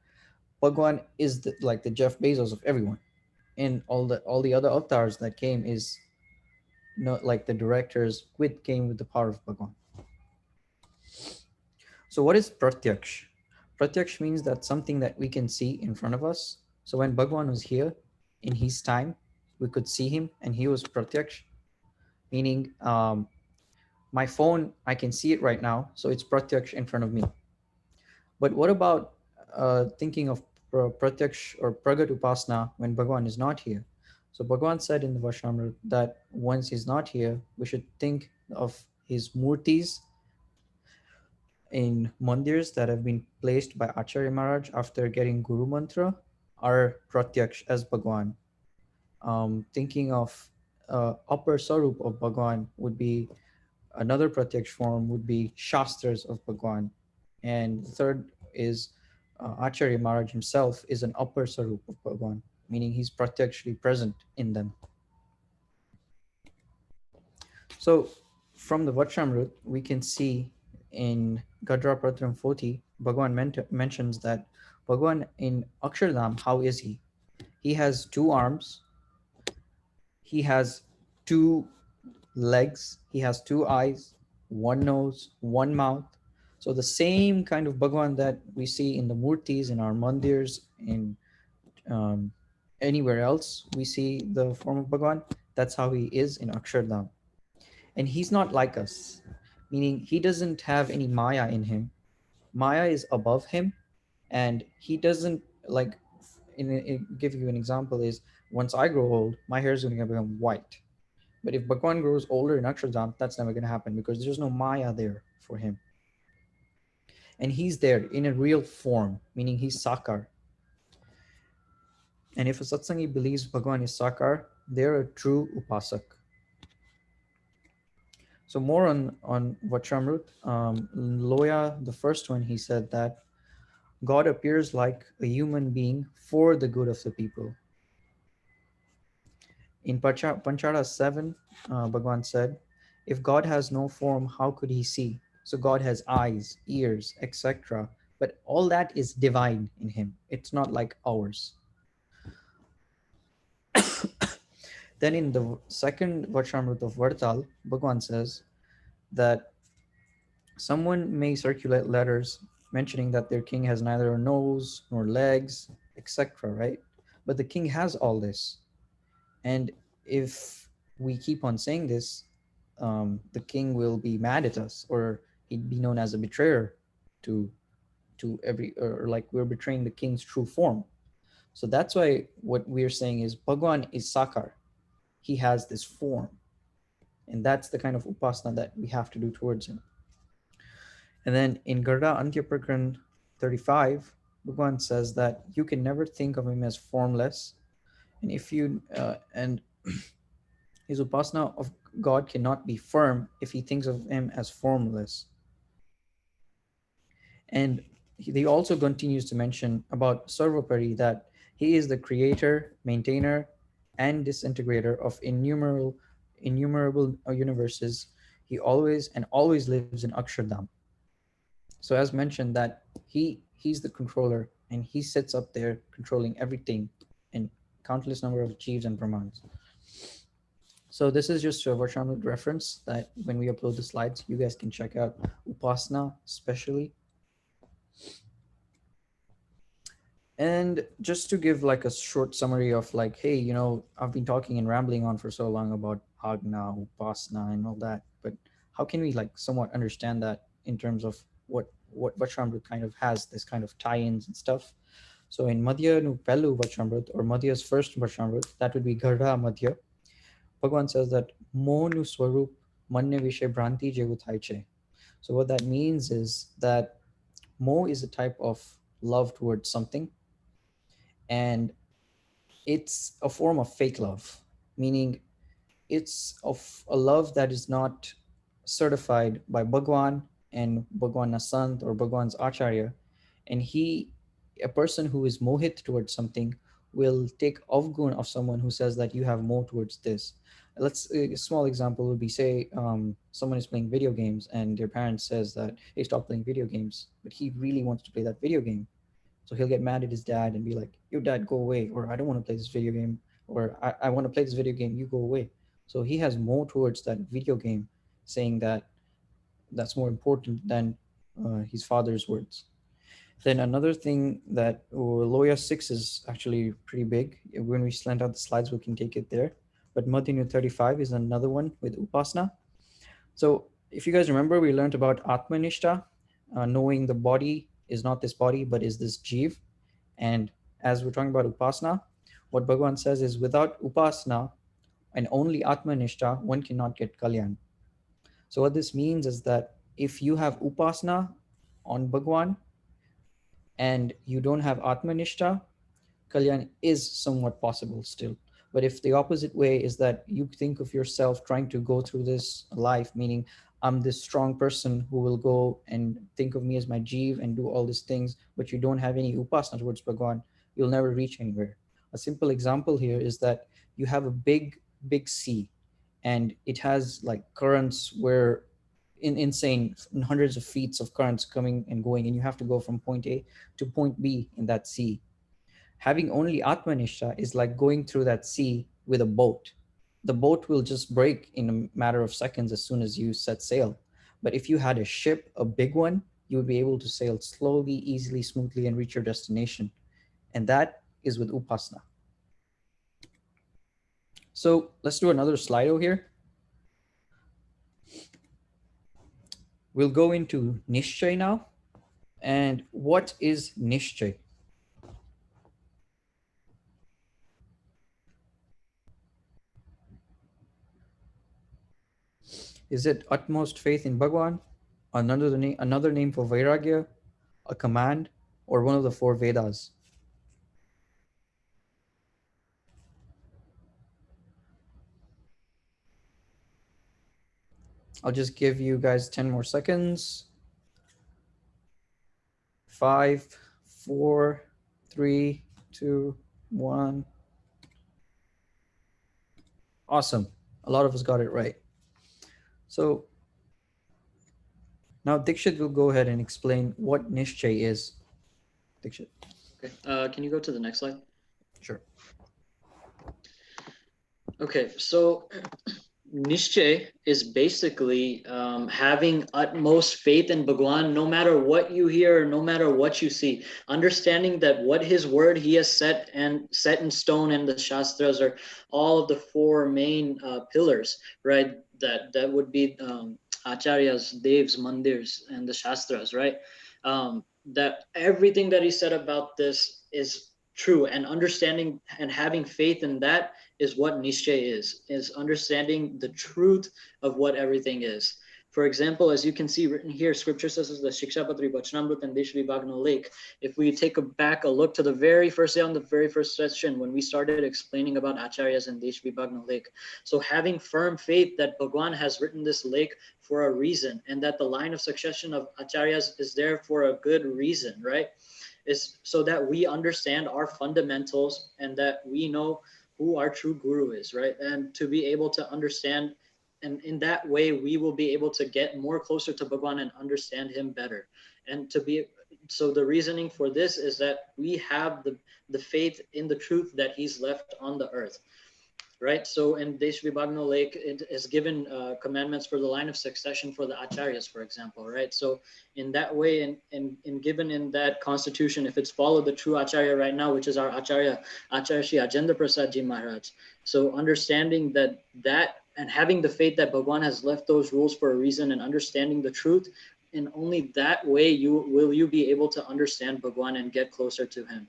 Bhagwan is like the Jeff Bezos of everyone. And all the other avatars that came is not like the directors came with the power of Bhagwan. So what is Pratyaksh? Pratyaksh means that something that we can see in front of us. So when Bhagwan was here in his time, we could see him and he was Pratyaksh, meaning my phone, I can see it right now. So it's Pratyaksh in front of me. But what about thinking of Pratyaksh or Pragat Upasana when Bhagwan is not here? So Bhagwan said in the Vashamrit that once he's not here, we should think of his murtis in mandirs that have been placed by Acharya Maharaj after getting Guru Mantra are Pratyaksh as Bhagwan. Thinking of upper Sarup of Bhagwan would be another Pratyaksh form would be Shastras of Bhagwan. And the third is Acharya Maharaj himself is an upper Sarup of Bhagwan, meaning he's Pratyakshly present in them. So from the Vachamrut, we can see in Gadra Pratram 40, Bhagwan mentions that Bhagwan in Akshardham, how is he? He has 2 arms, he has 2 legs, he has 2 eyes, 1 nose, 1 mouth. So the same kind of Bhagwan that we see in the murtis, in our mandirs, in um, anywhere else we see the form of Bhagwan, that's how he is in Akshardham. And he's not like us, meaning he doesn't have any Maya in him. Maya is above him, and he doesn't like. Give you an example is once I grow old, my hair is going to become white. But if Bhagwan grows older in Akshardham, that's never going to happen because there's no Maya there for him. And he's there in a real form, meaning he's Sakar. And if a Satsangi believes Bhagwan is Sakar, they're a true Upasak. So more on Vachamrut, Loya, the first one, he said that God appears like a human being for the good of the people. In Panchara 7, Bhagwan said, if God has no form, how could he see? So God has eyes, ears, etc. But all that is divine in him. It's not like ours. Then in the second Vachamrut of Vadtal, Bhagwan says that someone may circulate letters mentioning that their king has neither a nose nor legs, etc., right? But the king has all this. And if we keep on saying this, the king will be mad at us, or he'd be known as a betrayer to every, or like we're betraying the king's true form. So that's why what we're saying is Bhagwan is Sakar. He has this form. And that's the kind of upasana that we have to do towards him. And then in Garda Antyaprakran 35, Bhagwan says that you can never think of him as formless. And if you, and his upasana God cannot be firm if he thinks of him as formless. And he also continues to mention about Sarvapari that he is the creator, maintainer, and disintegrator of innumerable universes. He always lives in Akshardham. So as mentioned that he's the controller and he sits up there controlling everything in countless number of Jeevs and Brahmans. So this is just a Varshamrit reference that when we upload the slides, you guys can check out Upasana especially. And just to give like a short summary of like, hey, I've been talking and rambling on for so long about Agna, Upasana, and all that, but how can we like somewhat understand that in terms of what Vachamrut kind of has this kind of tie-ins and stuff? So in Madhya nu Pelu Vachamrut, or Madhya's first Vachamrut, that would be Garha Madhya. Bhagwan says that Mo nu Swarup Manya Vishay Bhranti Jevu Thaiche. So what that means is that Mo is a type of love towards something, and it's a form of fake love, meaning it's of a love that is not certified by Bhagwan and Bhagwan Sant or Bhagwan's Acharya. And a person who is mohit towards something will take avgun of someone who says that you have more towards this. A small example would be, say, someone is playing video games and their parents says that, hey, stop playing video games, but he really wants to play that video game. So he'll get mad at his dad and be like, "Your dad, go away," or "I don't want to play this video game," or I want to play this video game, you go away. So he has more towards that video game, saying that that's more important than his father's words. Then another thing that Loya 6 is actually pretty big. When we slant out the slides, we can take it there. But Madhinu 35 is another one with Upasana. So if you guys remember, we learned about Atmanishta, knowing the body is not this body, but is this Jeev. And as we're talking about Upasana, what Bhagavan says is without Upasana and only Atmanishta, one cannot get Kalyan. So what this means is that if you have Upasana on Bhagavan and you don't have Atmanishta, Kalyan is somewhat possible still. But if the opposite way is that you think of yourself trying to go through this life, meaning I'm this strong person who will go and think of me as my Jeev and do all these things, but you don't have any Upasana towards Bhagwan, you'll never reach anywhere. A simple example here is that you have a big sea and it has like currents where insane hundreds of feet of currents coming and going, and you have to go from point A to point B in that sea. Having only Atmanishta is like going through that sea with a boat. The boat will just break in a matter of seconds as soon as you set sail. But if you had a ship, a big one, you would be able to sail slowly, easily, smoothly, and reach your destination. And that is with Upasana. So let's do another Slido here. We'll go into Nishchay now. And what is Nishchay? Is it utmost faith in Bhagwan, another name for Vairagya, a command, or one of the four Vedas? I'll just give you guys 10 more seconds. 5, 4, 3, 2, 1. Awesome. A lot of us got it right. So now Dikshit will go ahead and explain what Nishchay is. Dikshit. Okay. Can you go to the next slide? Sure. Okay. So Nishchay is basically having utmost faith in Bhagwan, no matter what you hear, no matter what you see. Understanding that what his word he has set in stone, and the Shastras are all of the four main pillars, right? That would be Acharyas, Devs, Mandirs, and the Shastras, right? That everything that he said about this is true, and understanding and having faith in that is what Nishchay is understanding the truth of what everything is. For example, as you can see written here, scripture says is the Shikshapatri Vachanamrut and Desh Vibhagno Lake. If we take back a look to the very first day on the very first session when we started explaining about Acharyas and Desh Vibhagno Lake. So having firm faith that Bhagwan has written this lake for a reason and that the line of succession of Acharyas is there for a good reason, right? Is so that we understand our fundamentals and that we know who our true guru is, right? And to be able to understand, and in that way, we will be able to get more closer to Bhagwan and understand him better. And to be, so the reasoning for this is that we have the faith in the truth that he's left on the earth. Right, so in Desh Vibhagno Lake, it is given commandments for the line of succession for the acharyas, for example, right? So in that way, and given in that constitution, if it's followed the true acharya right now, which is our acharya, Acharya Shri Ajendra Prasad Ji Maharaj. So understanding that and having the faith that Bhagwan has left those rules for a reason and understanding the truth, in only that way you be able to understand Bhagwan and get closer to him.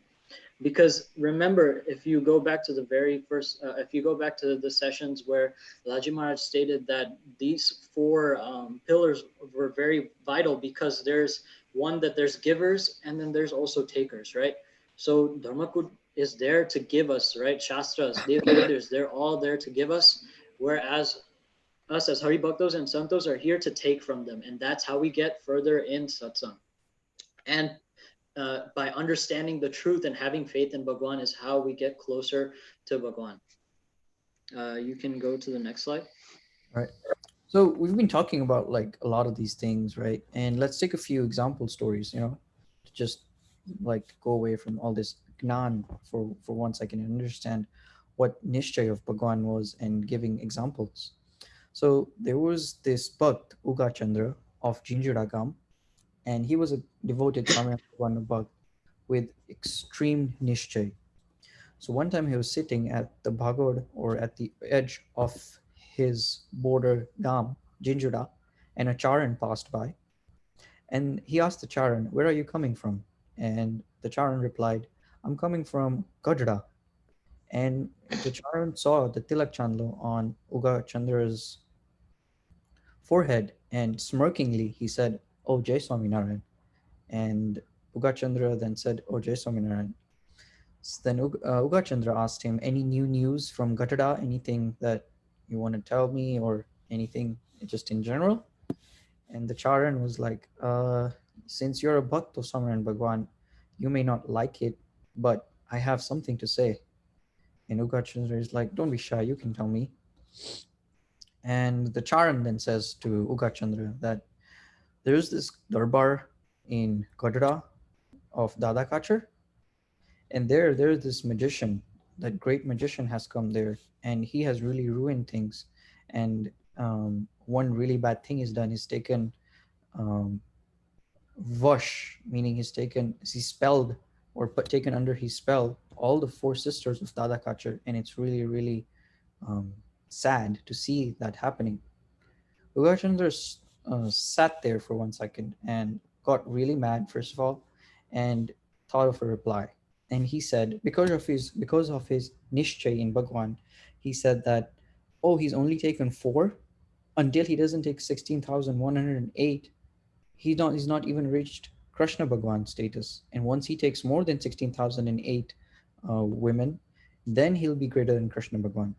Because remember, if you go back to the very first, if you go back to the sessions where Laji Maharaj stated that these four pillars were very vital because there's one that there's givers and then there's also takers, right? So Dharmakut is there to give us, right? Shastras, Vedas, they're all there to give us, whereas us as Hari Bhaktos and Santos are here to take from them. And that's how we get further in satsang. And by understanding the truth and having faith in Bhagwan is how we get closer to Bhagwan. You can go to the next slide. Right. So we've been talking about like a lot of these things, right? And let's take a few example stories, to just like go away from all this Gnãn for 1 second and understand what Nishchay of Bhagwan was and giving examples. So there was this Bhakt, Uga Chandra of Jinjuragam, and he was a devoted Swaminarayan Bhagwan Bhakt with extreme Nishchay. So one time he was sitting at the Bhagod, or at the edge of his border Gam, Jinjura, and a Charan passed by. And he asked the Charan, "Where are you coming from?" And the Charan replied, "I'm coming from Gajra." And the Charan saw the Tilak Chandlo on Uga Chandra's forehead, and smirkingly he said, "Oh, Jai Swaminarayan." And Uga Chandra then said, "Oh, Jai Swaminarayan." So then Uga Chandra asked him, "Any new news from Gatada? Anything that you want to tell me, or anything just in general?" And the Charan was like, "Since you're a Bhakt of Samaran Bhagwan, you may not like it, but I have something to say." And Uga Chandra is like, "Don't be shy, you can tell me." And the Charan then says to Uga Chandra that there's this darbar in Gadra of Dada Kachar, and there's this magician, that great magician has come there, and he has really ruined things. And one really bad thing he's done is taken Vash, meaning he's spelled or taken under his spell all the four sisters of Dada Kachar, and it's really, really sad to see that happening. Ugachandra sat there for 1 second and got really mad, first of all, and thought of a reply. And he said, because of his nishchay in Bhagwan, he said that, oh, he's only taken 4 until he doesn't take 16,108. He's not even reached Krishna Bhagwan status. And once he takes more than 16,008 women, then he'll be greater than Krishna Bhagwan.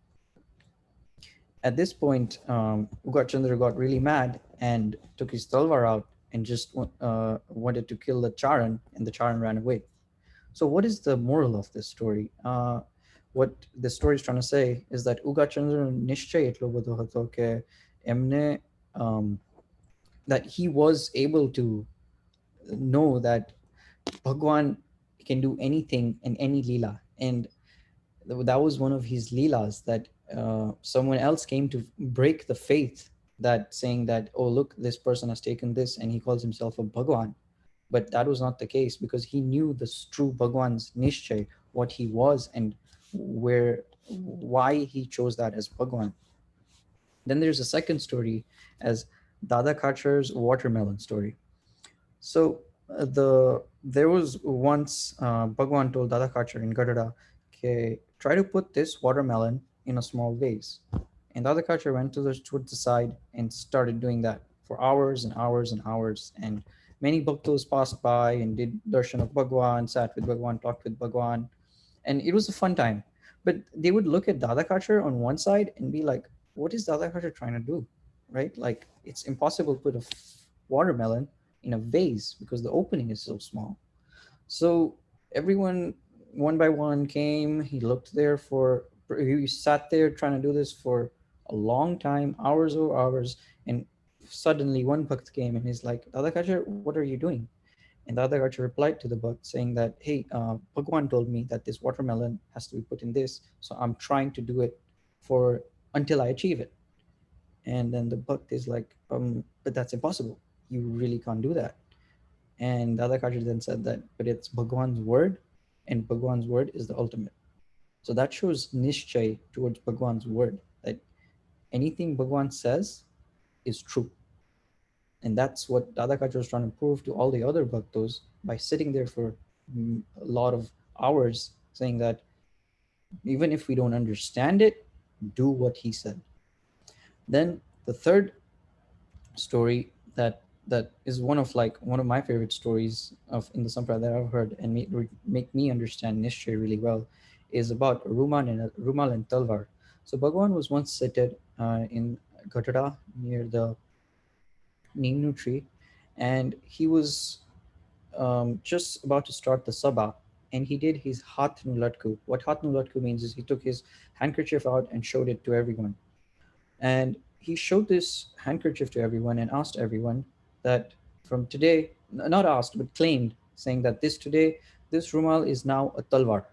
At this point, Uga Chandra got really mad and took his talwar out and just wanted to kill the Charan, and the Charan ran away. So what is the moral of this story? What the story is trying to say is that Uga Chandra nishchay etlo badho hato ke emne that he was able to know that Bhagwan can do anything in any leela, and that was one of his leelas, that someone else came to break the faith, that saying that, oh, look, this person has taken this and he calls himself a Bhagwan. But that was not the case, because he knew the true Bhagwan's nishchay, what he was and why he chose that as Bhagwan. Then there's a second story as Dada Kachar's watermelon story. So there was once Bhagwan told Dada Kachar in Gadada, okay, try to put this watermelon in a small vase. And Dada Kachar went towards the side and started doing that for hours and hours and hours. And many bhaktas passed by and did darshan of Bhagwan, sat with Bhagwan, talked with Bhagwan, and it was a fun time. But they would look at Dada Kachar on one side and be like, what is Dada Kachar trying to do? Right? Like, it's impossible to put a watermelon in a vase because the opening is so small. So everyone, one by one, came. He looked there for, he sat there trying to do this for a long time, hours or hours. And suddenly one Bhakt came and he's like, Dada Kachar, what are you doing? And the other Archer replied to the Bhakt saying that, hey, Bhagwan told me that this watermelon has to be put in this. So I'm trying to do it for until I achieve it. And then the Bhakt is like, but that's impossible. You really can't do that. And the other Archer then said that, but it's Bhagwan's word, and Bhagwan's word is the ultimate. So that shows Nishchay towards Bhagwan's word, that anything Bhagwan says is true. And that's what Dada Kachar was trying to prove to all the other bhaktos by sitting there for a lot of hours, saying that even if we don't understand it, do what he said. Then the third story that is one of my favorite stories of in the Sampradaya that I've heard and make me understand Nishchay really well is about Rumal and Talvar. So Bhagwan was once seated in Gatada near the Neem tree, and he was just about to start the sabha, and he did his hath nu latku. What hath nu latku means is he took his handkerchief out and showed it to everyone. And he showed this handkerchief to everyone and asked everyone that from today, not asked, but claimed, saying that this rumal is now a talwar.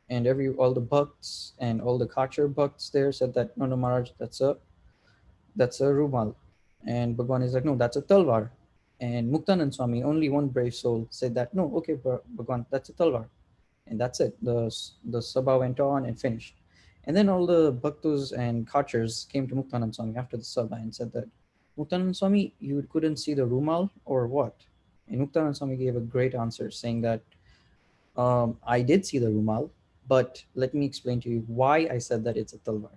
And all the bhakts and all the kachar bhakts there said that, no, no, Maharaj, that's a rumal. And Bhagwan is like, no, that's a talwar. And Muktanand Swami, only one brave soul, said that, no, okay, Bhagwan, that's a talwar. And that's it. The sabha went on and finished. And then all the bhaktas and kachars came to Muktanand Swami after the sabha and said that, Muktanand Swami, you couldn't see the rumal or what? And Muktanand Swami gave a great answer saying that, I did see the rumal, but let me explain to you why I said that it's a talwar.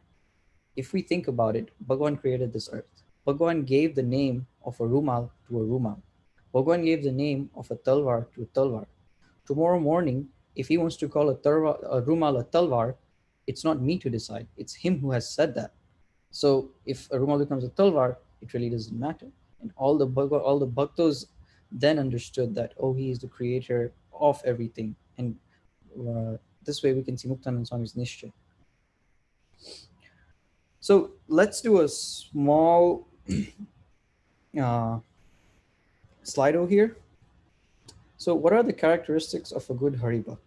If we think about it, Bhagwan created this earth. Bhagwan gave the name of a rumal to a rumal. Bhagwan gave the name of a talwar to a talwar. Tomorrow morning, if he wants to call a rumal a talwar, it's not me to decide. It's him who has said that. So if a rumal becomes a talwar, it really doesn't matter. And all the bhaktos then understood that, oh, he is the creator of everything. And this way we can see Muktanand Swami's Nishchay. So let's do a small Slido here. So what are the characteristics of a good Hari Bhakt?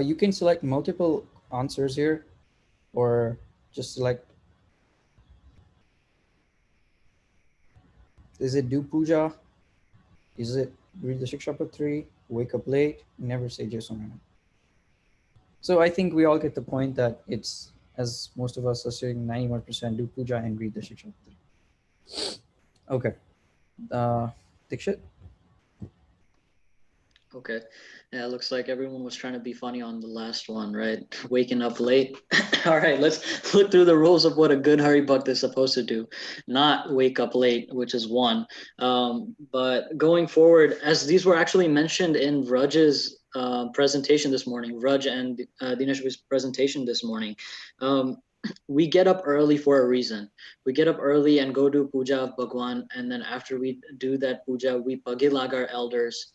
You can select multiple answers here, or just select, is it do puja? Is it read the Shikshapatri, wake up late, never say Jai Swaminarayan? So I think we all get the point that it's, as most of us are saying, 91% do puja and read the Shikshapatri. Okay. Dikshit? Okay. Yeah, it looks like everyone was trying to be funny on the last one, right? Waking up late. All right, let's look through the rules of what a good Hari Bhakt is supposed to do. Not wake up late, which is one. But going forward, as these were actually mentioned in Raj's presentation this morning, Raj and Dinesh's presentation this morning, we get up early for a reason. We get up early and go do puja of Bhagwan, and then after we do that puja, we pagilag our elders.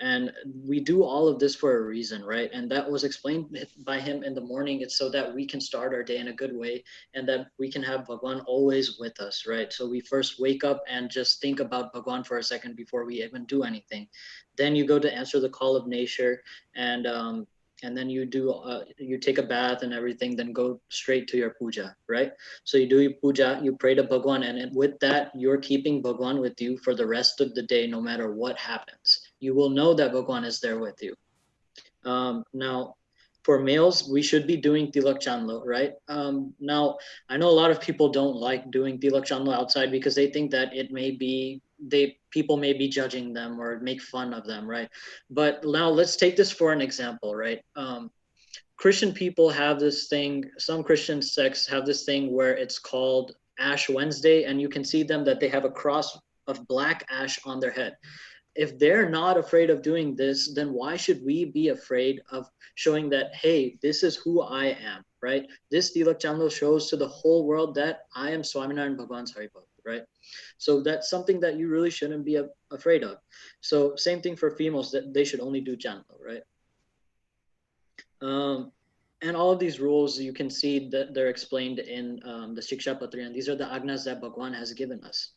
And we do all of this for a reason, right? And that was explained by him in the morning. It's so that we can start our day in a good way and that we can have Bhagwan always with us, right? So we first wake up and just think about Bhagwan for a second before we even do anything. Then you go to answer the call of nature, and then you do you take a bath and everything, then go straight to your puja, right? So you do your puja, you pray to Bhagwan, and with that you're keeping Bhagwan with you for the rest of the day, no matter what happens. You will know that Bhagwan is there with you. Now, for males, we should be doing Tilak Chanlo, right? Now, I know a lot of people don't like doing Tilak Chanlo outside because they think that it may be, people may be judging them or make fun of them, right? But now let's take this for an example, right? Christian people have this thing, some Christian sects have this thing where it's called Ash Wednesday, and you can see them that they have a cross of black ash on their head. If they're not afraid of doing this, then why should we be afraid of showing that, hey, this is who I am, right? This Tilak Chandal shows to the whole world that I am Swaminarayan Bhagwan's Haribhakt, right? So that's something that you really shouldn't be afraid of. So same thing for females, that they should only do Chandal, right? And all of these rules, you can see that they're explained in the Shiksha Patri, and these are the agnas that Bhagwan has given us.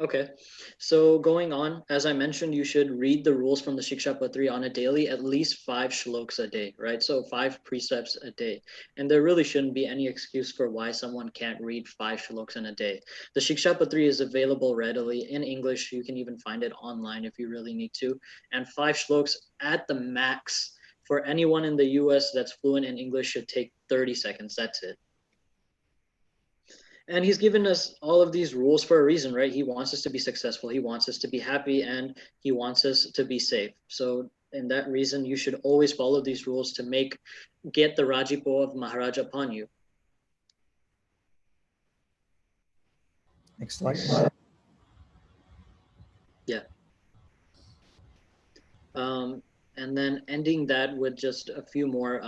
Okay, so going on, as I mentioned, you should read the rules from the Shiksha Patri on a daily, at least 5 shloks a day, right? So 5 precepts a day. And there really shouldn't be any excuse for why someone can't read 5 shloks in a day. The Shiksha Patri is available readily in English. You can even find it online if you really need to. And 5 shloks at the max for anyone in the US that's fluent in English should take 30 seconds. That's it. And he's given us all of these rules for a reason, right? He wants us to be successful, he wants us to be happy, and he wants us to be safe. So in that reason, you should always follow these rules to get the Rajipo of Maharaj upon you. Next slide. Yeah. And then ending that with just a few more.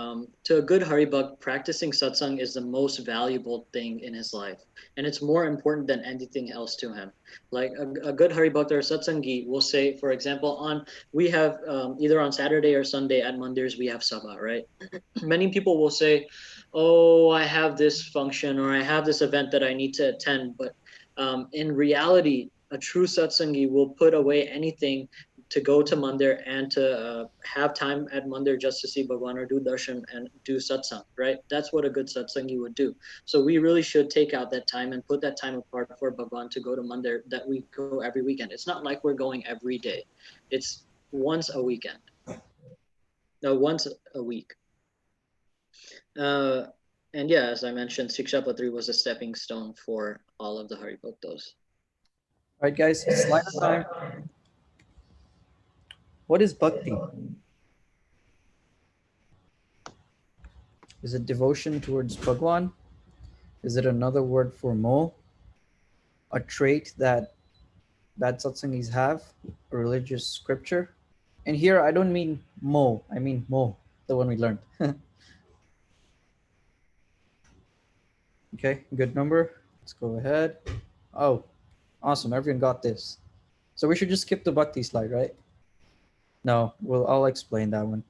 To a good Haribhakt, practicing satsang is the most valuable thing in his life. And it's more important than anything else to him. Like a good Haribhakt or a satsangi will say, for example, we have either on Saturday or Sunday at Mandirs, we have Sabha, right? Many people will say, oh, I have this function or I have this event that I need to attend. But in reality, a true satsangi will put away anything to go to Mandir and to have time at Mandir just to see Bhagwan or do darshan and do satsang, right? That's what a good satsangi would do. So we really should take out that time and put that time apart for Bhagwan to go to Mandir, that we go every weekend. It's not like we're going every day. It's once a weekend. No, once a week. And yeah, as I mentioned, Siksha Patri was a stepping stone for all of the Haribhaktos. All right, guys, slide time. What is bhakti? Is it devotion towards Bhagwan? Is it another word for mo? A trait that bad satsangis have? A religious scripture? And here I don't mean mo, I mean mo, the one we learned. Okay, good number. Let's go ahead. Oh, awesome. Everyone got this. So we should just skip the bhakti slide, right? No, well, I'll explain that one.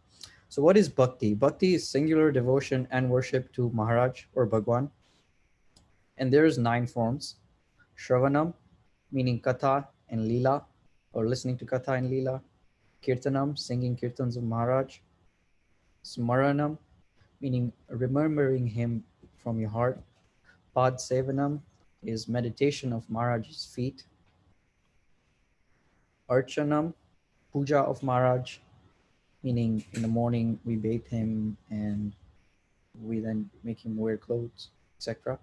So what is bhakti? Bhakti is singular devotion and worship to Maharaj or Bhagwan. And there's 9 forms. Shravanam, meaning katha and lila, or listening to katha and lila. Kirtanam, singing kirtans of Maharaj. Smaranam, meaning remembering him from your heart. Pad Sevanam is meditation of Maharaj's feet. Archanam, puja of Maharaj, meaning in the morning we bathe him and we then make him wear clothes, etc.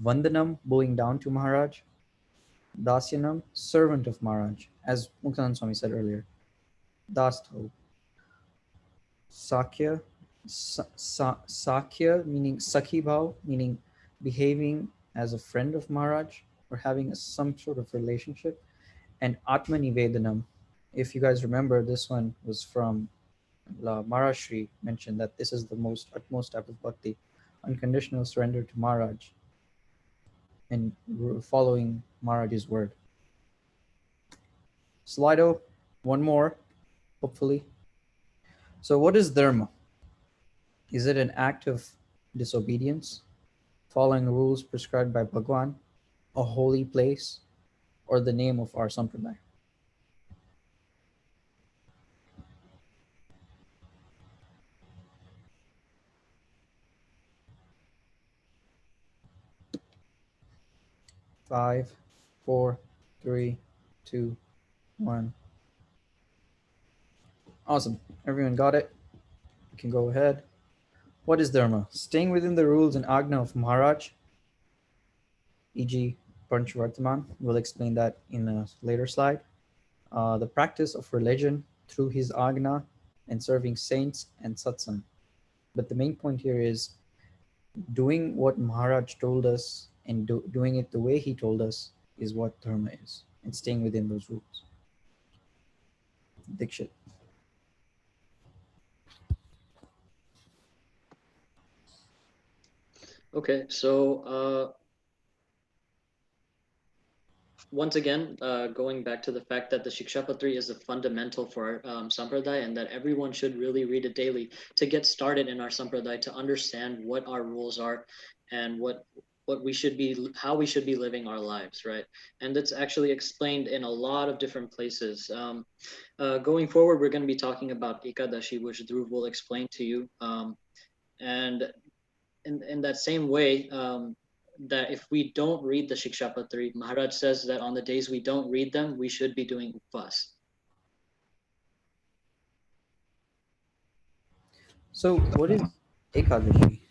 Vandanam, bowing down to Maharaj. Dasyanam, servant of Maharaj, as Muktanand Swami said earlier. Dastho. Sakya, Sakya, meaning Sakhi Bhav, meaning behaving as a friend of Maharaj or having some sort of relationship. And Atmanivedanam, if you guys remember, this one was from Maharaj Shri mentioned that this is the utmost type of bhakti, unconditional surrender to Maharaj and following Maharaj's word. Slido, one more, hopefully. So what is dharma? Is it an act of disobedience, following rules prescribed by Bhagwan, a holy place, or the name of our sampradaya? Five, 4, 3, 2, 1. Awesome. Everyone got it? You can go ahead. What is dharma? Staying within the rules and agna of Maharaj, e.g. Panchvartaman. We'll explain that in a later slide. the practice of religion through his agna and serving saints and satsang. But the main point here is doing what Maharaj told us and doing it the way he told us is what dharma is, and staying within those rules. Dikshit. Okay, so once again, going back to the fact that the Shikshapatri is a fundamental for our sampradaya, and that everyone should really read it daily to get started in our sampradaya, to understand what our rules are and what we should be, how we should be living our lives, right? And that's actually explained in a lot of different places. Going forward, we're going to be talking about Ekadashi, which Dhruv will explain to you. And in that same way, that if we don't read the Shikshapatri, Maharaj says that on the days we don't read them, we should be doing upvas. So, what is Ekadashi?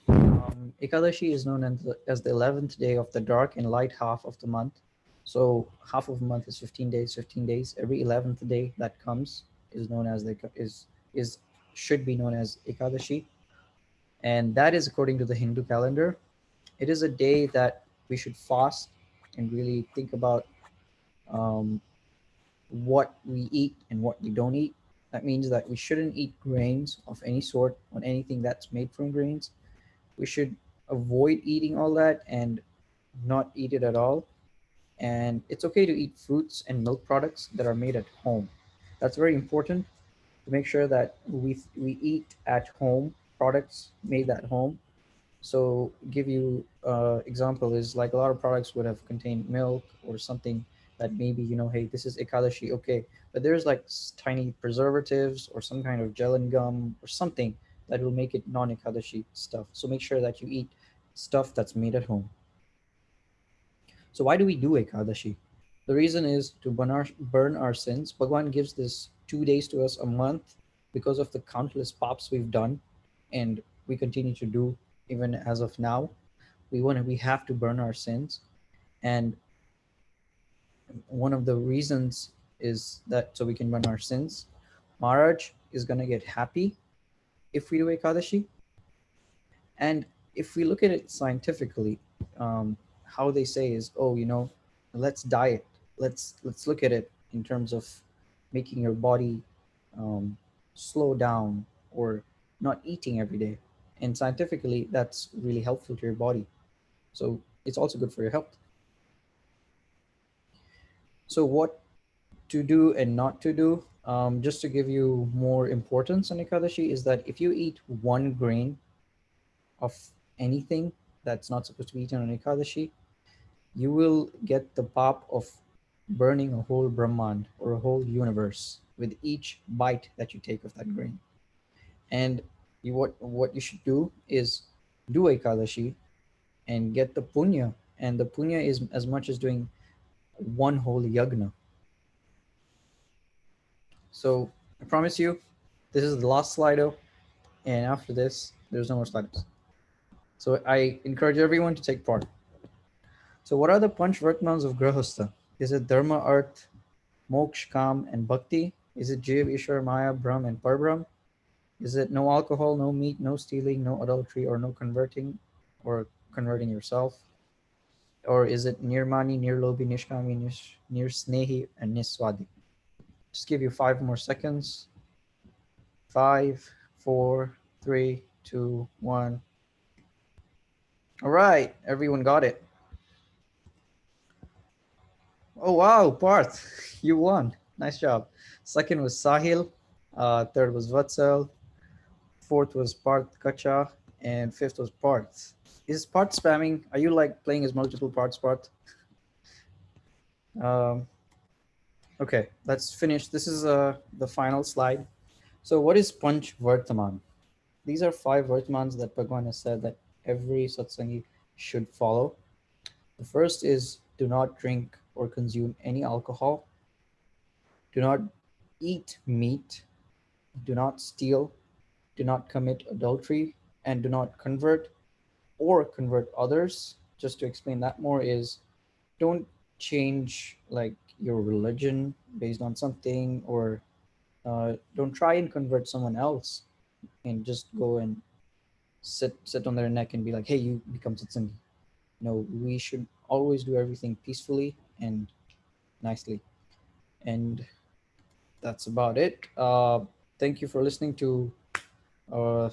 Ekadashi is known as the 11th day of the dark and light half of the month. So, half of a month is 15 days. 15 days. Every 11th day that comes is known as is should be known as Ekadashi, and that is according to the Hindu calendar. It is a day that we should fast and really think about um, what we eat and what we don't eat. That means that we shouldn't eat grains of any sort on anything that's made from grains. We should avoid eating all that and not eat it at all. And it's okay to eat fruits and milk products that are made at home. That's very important to make sure that we eat at home products made at home. So give you example is like a lot of products would have contained milk or something that maybe, hey, this is Ekadashi, okay, but there's like tiny preservatives or some kind of gel and gum or something that will make it non-Ekadashi stuff. So make sure that you eat stuff that's made at home. So why do we do Ekadashi? The reason is to burn our sins. Bhagwan gives this 2 days to us a month because of the countless paps we've done and we continue to do even as of now. We have to burn our sins. And one of the reasons is that so we can burn our sins. Maharaj is gonna get happy if we do Ekadashi. And if we look at it scientifically, how they say is, oh, let's diet. Let's look at it in terms of making your body um, slow down or not eating every day. And scientifically, that's really helpful to your body. So it's also good for your health. So what to do and not to do, just to give you more importance on Ekadashi, is that if you eat one grain of anything that's not supposed to be eaten on Ekadashi, you will get the pop of burning a whole Brahman or a whole universe with each bite that you take of that grain. And what you should do is do Ekadashi and get the punya. And the punya is as much as doing one whole yagna. So I promise you, this is the last Slido, and after this, there's no more Slidos. So I encourage everyone to take part. So what are the Panch Vartmans of Grahastha? Is it Dharma, Arth, Moksha, Kam, and Bhakti? Is it Jiv, Ishwar, Maya, Brahm, and Parbrahm? Is it no alcohol, no meat, no stealing, no adultery, or no converting, or converting yourself? Or is it Nirmani, Nirlobi, Nishkami, Nirsnehi, and Niswadi? Just give you 5 more seconds. 5, 4, 3, 2, 1. All right, everyone got it. Oh wow, Parth, you won. Nice job. Second was Sahil. Third was Vatsal. Fourth was Parth Kacha. And fifth was Parth. Is Parth spamming? Are you like playing as multiple parts, Parth? Um, okay, let's finish. This is the final slide. So what is Panch Vartaman? These are 5 Vartamans that Bhagwan has said that every Satsangi should follow. The first is do not drink or consume any alcohol. Do not eat meat. Do not steal. Do not commit adultery. And do not convert or convert others. Just to explain that more is don't change like your religion based on something, or don't try and convert someone else and just go and sit on their neck and be like, hey, you become satsangi. No, we should always do everything peacefully and nicely. And that's about it. Thank you for listening to uh,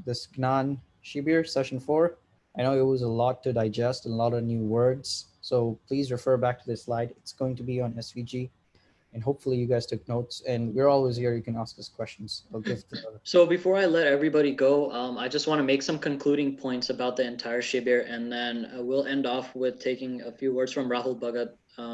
this Gnãn Shibir session 4. I know it was a lot to digest and a lot of new words. So please refer back to this slide. It's going to be on SVG. And hopefully you guys took notes. And we're always here. You can ask us questions. I'll give the So before I let everybody go, I just want to make some concluding points about the entire Shibir, and then we'll end off with taking a few words from Rahul Bhagat.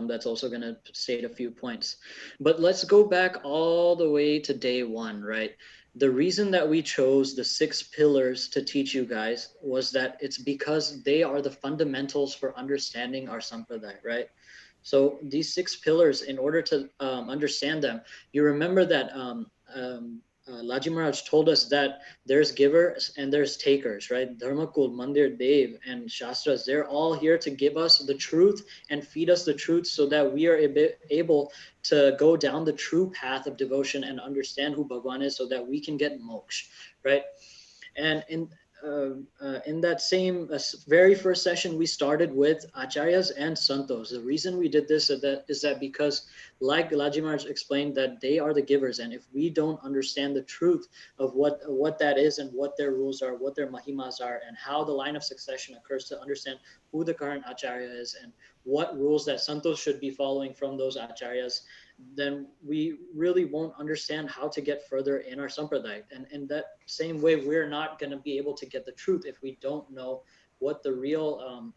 That's also going to state a few points. But let's go back all the way to day one, right? The reason that we chose the 6 pillars to teach you guys was that it's because they are the fundamentals for understanding our sampradaya, right? So these 6 pillars, in order to understand them, you remember that Laji Maharaj told us that there's givers and there's takers, right? Dharmakul, Mandir, Dev, and Shastras, they're all here to give us the truth and feed us the truth so that we are able to go down the true path of devotion and understand who Bhagwan is so that we can get moksha, right? And in that same very first session, we started with acharyas and santos. The reason we did this is that because, like Laji Maharaj explained, that they are the givers, and if we don't understand the truth of what that is and what their rules are, what their mahimas are, and how the line of succession occurs, to understand who the current acharya is and what rules that santos should be following from those acharyas, then we really won't understand how to get further in our sampradaya. And in that same way, we're not going to be able to get the truth if we don't know what the real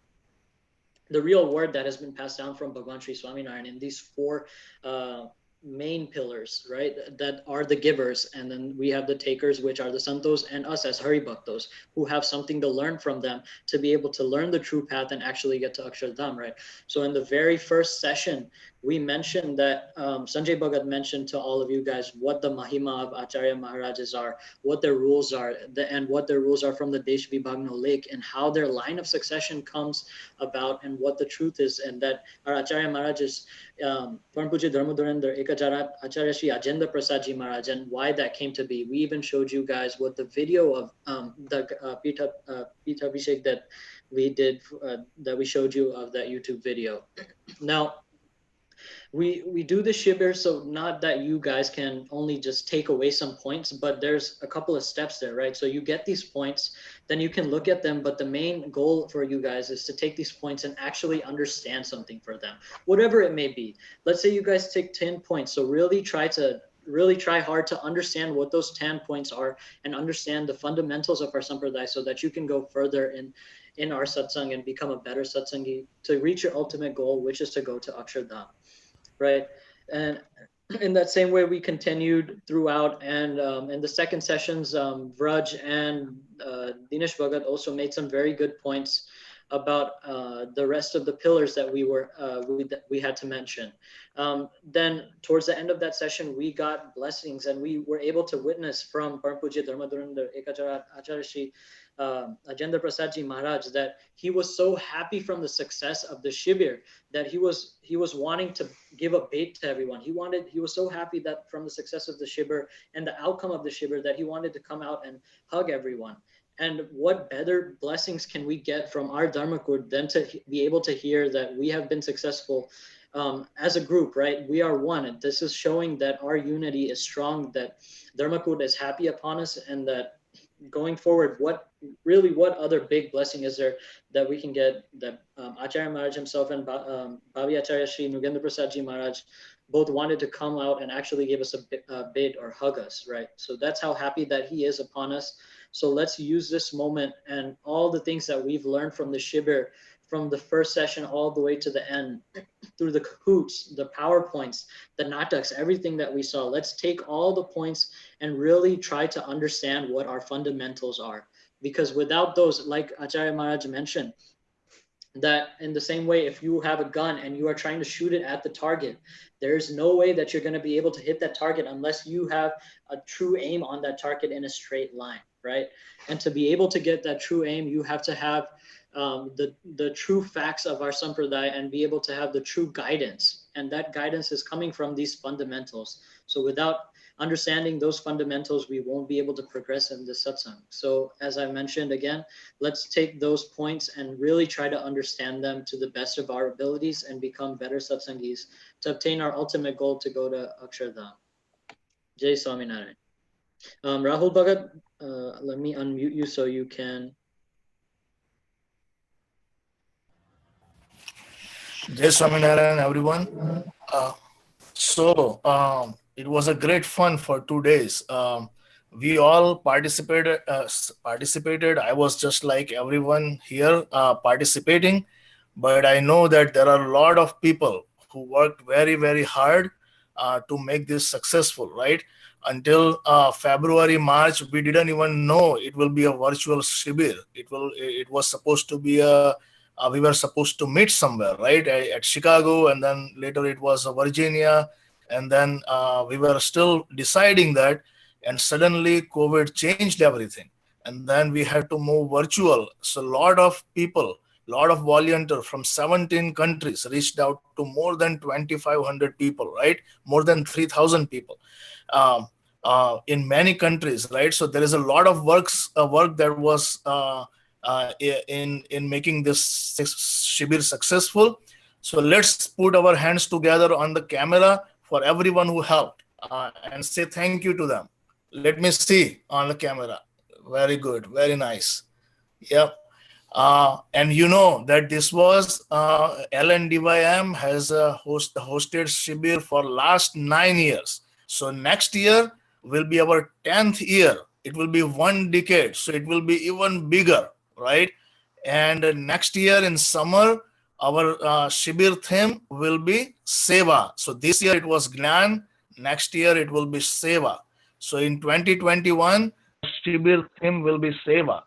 word that has been passed down from Bhagwan Sri Swaminarayan in these 4 main pillars, right? That are the givers, and then we have the takers, which are the santos, and us as Hari Bhaktos, who have something to learn from them to be able to learn the true path and actually get to Akshardham, right? So in the very first session, we mentioned that Sanjay Bhagat mentioned to all of you guys what the Mahima of Acharya Maharajas are, what their rules are, and what their rules are from the Desh Vibhagno Lake, and how their line of succession comes about, and what the truth is, and that our Acharya Maharajas, Param Puja Dharmadurendra Ekacharat Acharya Shri Ajendra Prasad Ji Maharaj, and why that came to be. We even showed you guys what the video of the Pitha Abhishek that we did, that we showed you of that YouTube video. Now, we do the shibir, so not that you guys can only just take away some points, but there's a couple of steps there, right? So you get these points, then you can look at them, but the main goal for you guys is to take these points and actually understand something for them, whatever it may be. Let's say you guys take 10 points, so really try hard to understand what those 10 points are and understand the fundamentals of our sampradaya so that you can go further in our satsang and become a better satsangi to reach your ultimate goal, which is to go to Akshardham, right? And in that same way, we continued throughout. And in the second sessions, Vraj and Dinesh Bhagat also made some very good points about the rest of the pillars that we had to mention. Then towards the end of that session, we got blessings, and we were able to witness from Param Pujya Dharmadurendra Ekacharat Acharya Shri Ajendra Prasad Ji Maharaj that he was so happy from the success of the Shibir that he was wanting to give a bait to everyone. He was so happy that from the success of the Shibir and the outcome of the Shibir that he wanted to come out and hug everyone. And what better blessings can we get from our Dharmakud than to be able to hear that we have been successful as a group, right? We are one. And this is showing that our unity is strong, that Dharmakud is happy upon us, and that going forward, what other big blessing is there that we can get, that Acharya Maharaj himself and Bhavi Acharya Shri Nugendra Prasad Ji Maharaj both wanted to come out and actually give us a bid or hug us, right? So that's how happy that he is upon us. So let's use this moment and all the things that we've learned from the Shibir, from the first session all the way to the end, through the Kahoots, the PowerPoints, the Nataks, everything that we saw. Let's take all the points and really try to understand what our fundamentals are. Because without those, like Acharya Maharaj mentioned, that in the same way, if you have a gun and you are trying to shoot it at the target, there's no way that you're going to be able to hit that target unless you have a true aim on that target in a straight line, right? And to be able to get that true aim, you have to have the true facts of our sampradaya and be able to have the true guidance and that guidance is coming from these fundamentals. So without understanding those fundamentals, we won't be able to progress in the satsang. So as I mentioned again, let's take those points and really try to understand them to the best of our abilities and become better satsangis to obtain our ultimate goal to go to Akshardham. Jai Swaminarayan. Rahul Bhagat, let me unmute you so you can. Jai Swaminarayan, everyone. It was a great fun for 2 days. We all participated. Participated. I was just like everyone here participating, but I know that there are a lot of people who worked very, very hard to make this successful. Right until February, March, we didn't even know it will be a virtual shibir. It was supposed to be a we were supposed to meet somewhere, right, at Chicago, and then later it was Virginia, and then we were still deciding that, and suddenly COVID changed everything, and then we had to move virtual. So a lot of people, lot of volunteers from 17 countries reached out to more than 2,500 people, right, more than 3,000 people. Um, in many countries, right? So there is a lot of work that was in making this shibir successful. So let's put our hands together on the camera for everyone who helped and say thank you to them. Let me see on the camera. Very good, very nice. Yep. And you know that this was LNDYM has hosted Shibir for last 9 years. So next year will be our 10th year. It will be 1 decade. So it will be even bigger, right? And next year in summer, our Shibir theme will be Seva. So this year it was Gnãn. Next year it will be Seva. So in 2021, Shibir theme will be Seva.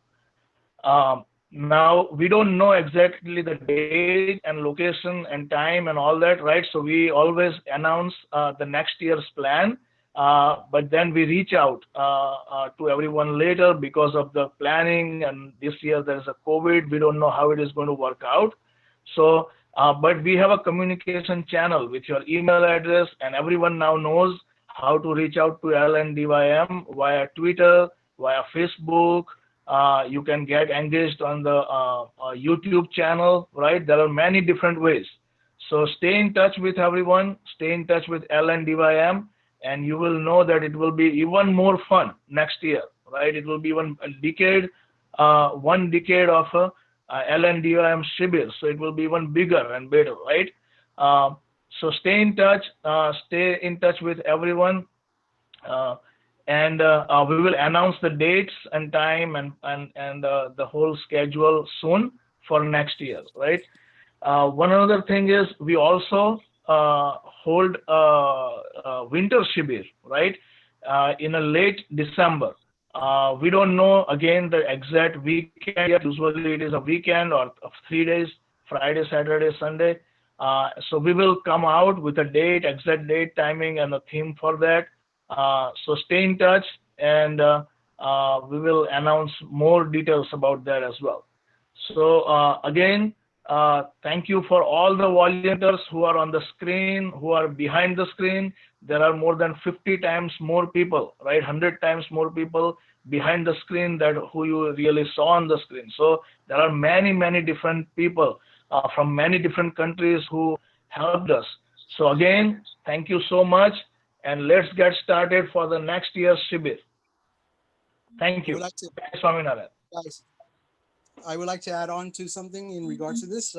Now we don't know exactly the date and location and time and all that, right? So we always announce the next year's plan, but then we reach out to everyone later because of the planning. And this year there is a COVID. We don't know how it is going to work out. So, but we have a communication channel with your email address, and everyone now knows how to reach out to LNDYM via Twitter, via Facebook. You can get engaged on the YouTube channel, right? There are many different ways. So stay in touch with everyone, stay in touch with LNDYM, and you will know that it will be even more fun next year, right? It will be even a decade, 1 decade of LNDYM Shibir. So it will be even bigger and better, right? So stay in touch with everyone. And we will announce the dates and time and the whole schedule soon for next year, right? One other thing is we also hold winter shibir, right, in a late December. We don't know again the exact weekend yet. Usually it is a weekend or of 3 days, Friday, Saturday, Sunday. So we will come out with a date, exact date, timing, and a theme for that. So stay in touch, and we will announce more details about that as well. So again, thank you for all the volunteers who are on the screen, who are behind the screen. There are more than 50 times more people, right? 100 times more people behind the screen that who you really saw on the screen. So there are many different people from many different countries who helped us. So again, thank you so much. And let's get started for the next year's Shibir. Thank you. Swaminarayan. Guys, I would like to add on to something in regards to this.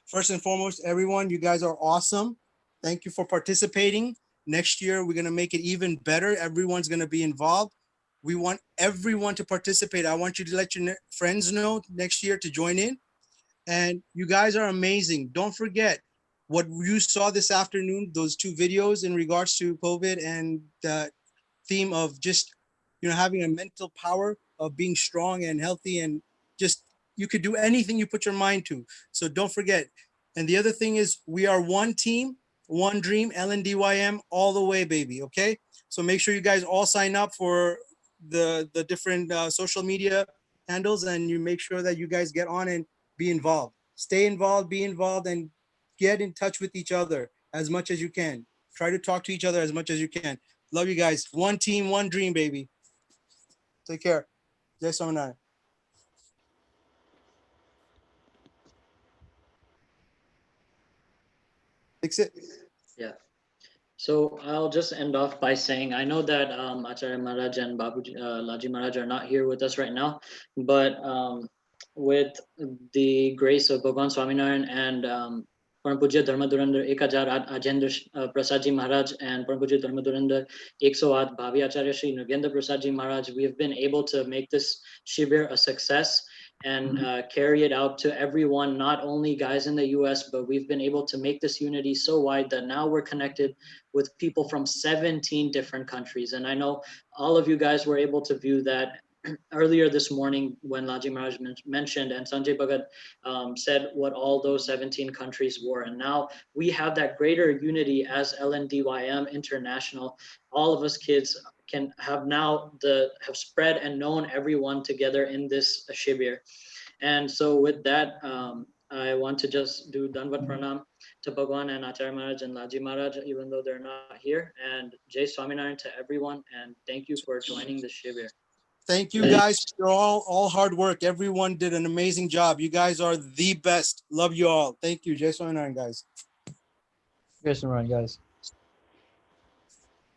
First and foremost, everyone, you guys are awesome. Thank you for participating. Next year, we're going to make it even better. Everyone's going to be involved. We want everyone to participate. I want you to let your friends know next year to join in. And you guys are amazing. Don't forget what you saw this afternoon, those 2 videos in regards to COVID and the theme of just, having a mental power of being strong and healthy, and just, you could do anything you put your mind to. So don't forget. And the other thing is, we are one team, one dream, LNDYM all the way, baby. Okay. So make sure you guys all sign up for the different social media handles, and you make sure that you guys get on and be involved. Stay involved, be involved, and get in touch with each other. as much as you can. Try to talk to each other as much as you can. Love you guys. One team, one dream, baby. Take care. Jai Swaminarayan. Fix it. Yeah. So I'll just end off by saying I know that Acharya Maharaj and Babuji Laji Maharaj are not here with us right now, but with the grace of Bhagwan Swaminarayan and Param Pujya Dharma Dhurandhar 1008 Ajendra Prasad Ji Maharaj and Param Pujya Dharma Dhurandhar 108 Bhavi Acharya Shri Nagendra Prasad Ji Maharaj, we have been able to make this Shibir a success and carry it out to everyone, not only guys in the US, but we've been able to make this unity so wide that now we're connected with people from 17 different countries. And I know all of you guys were able to view that earlier this morning when Laji Maharaj mentioned and Sanjay Bhagat said what all those 17 countries were. And now we have that greater unity as LNDYM International. All of us kids can have now have spread and known everyone together in this Shibir. And so with that, I want to just do Danvat Pranam to Bhagwan and Acharya Maharaj and Laji Maharaj, even though they're not here. And Jai Swaminarayan to everyone. And thank you for joining the Shibir. Thank you guys for all hard work. Everyone did an amazing job. You guys are the best. Love you all. Thank you. Jai Swaminarayan, guys. Jai Swaminarayan, guys.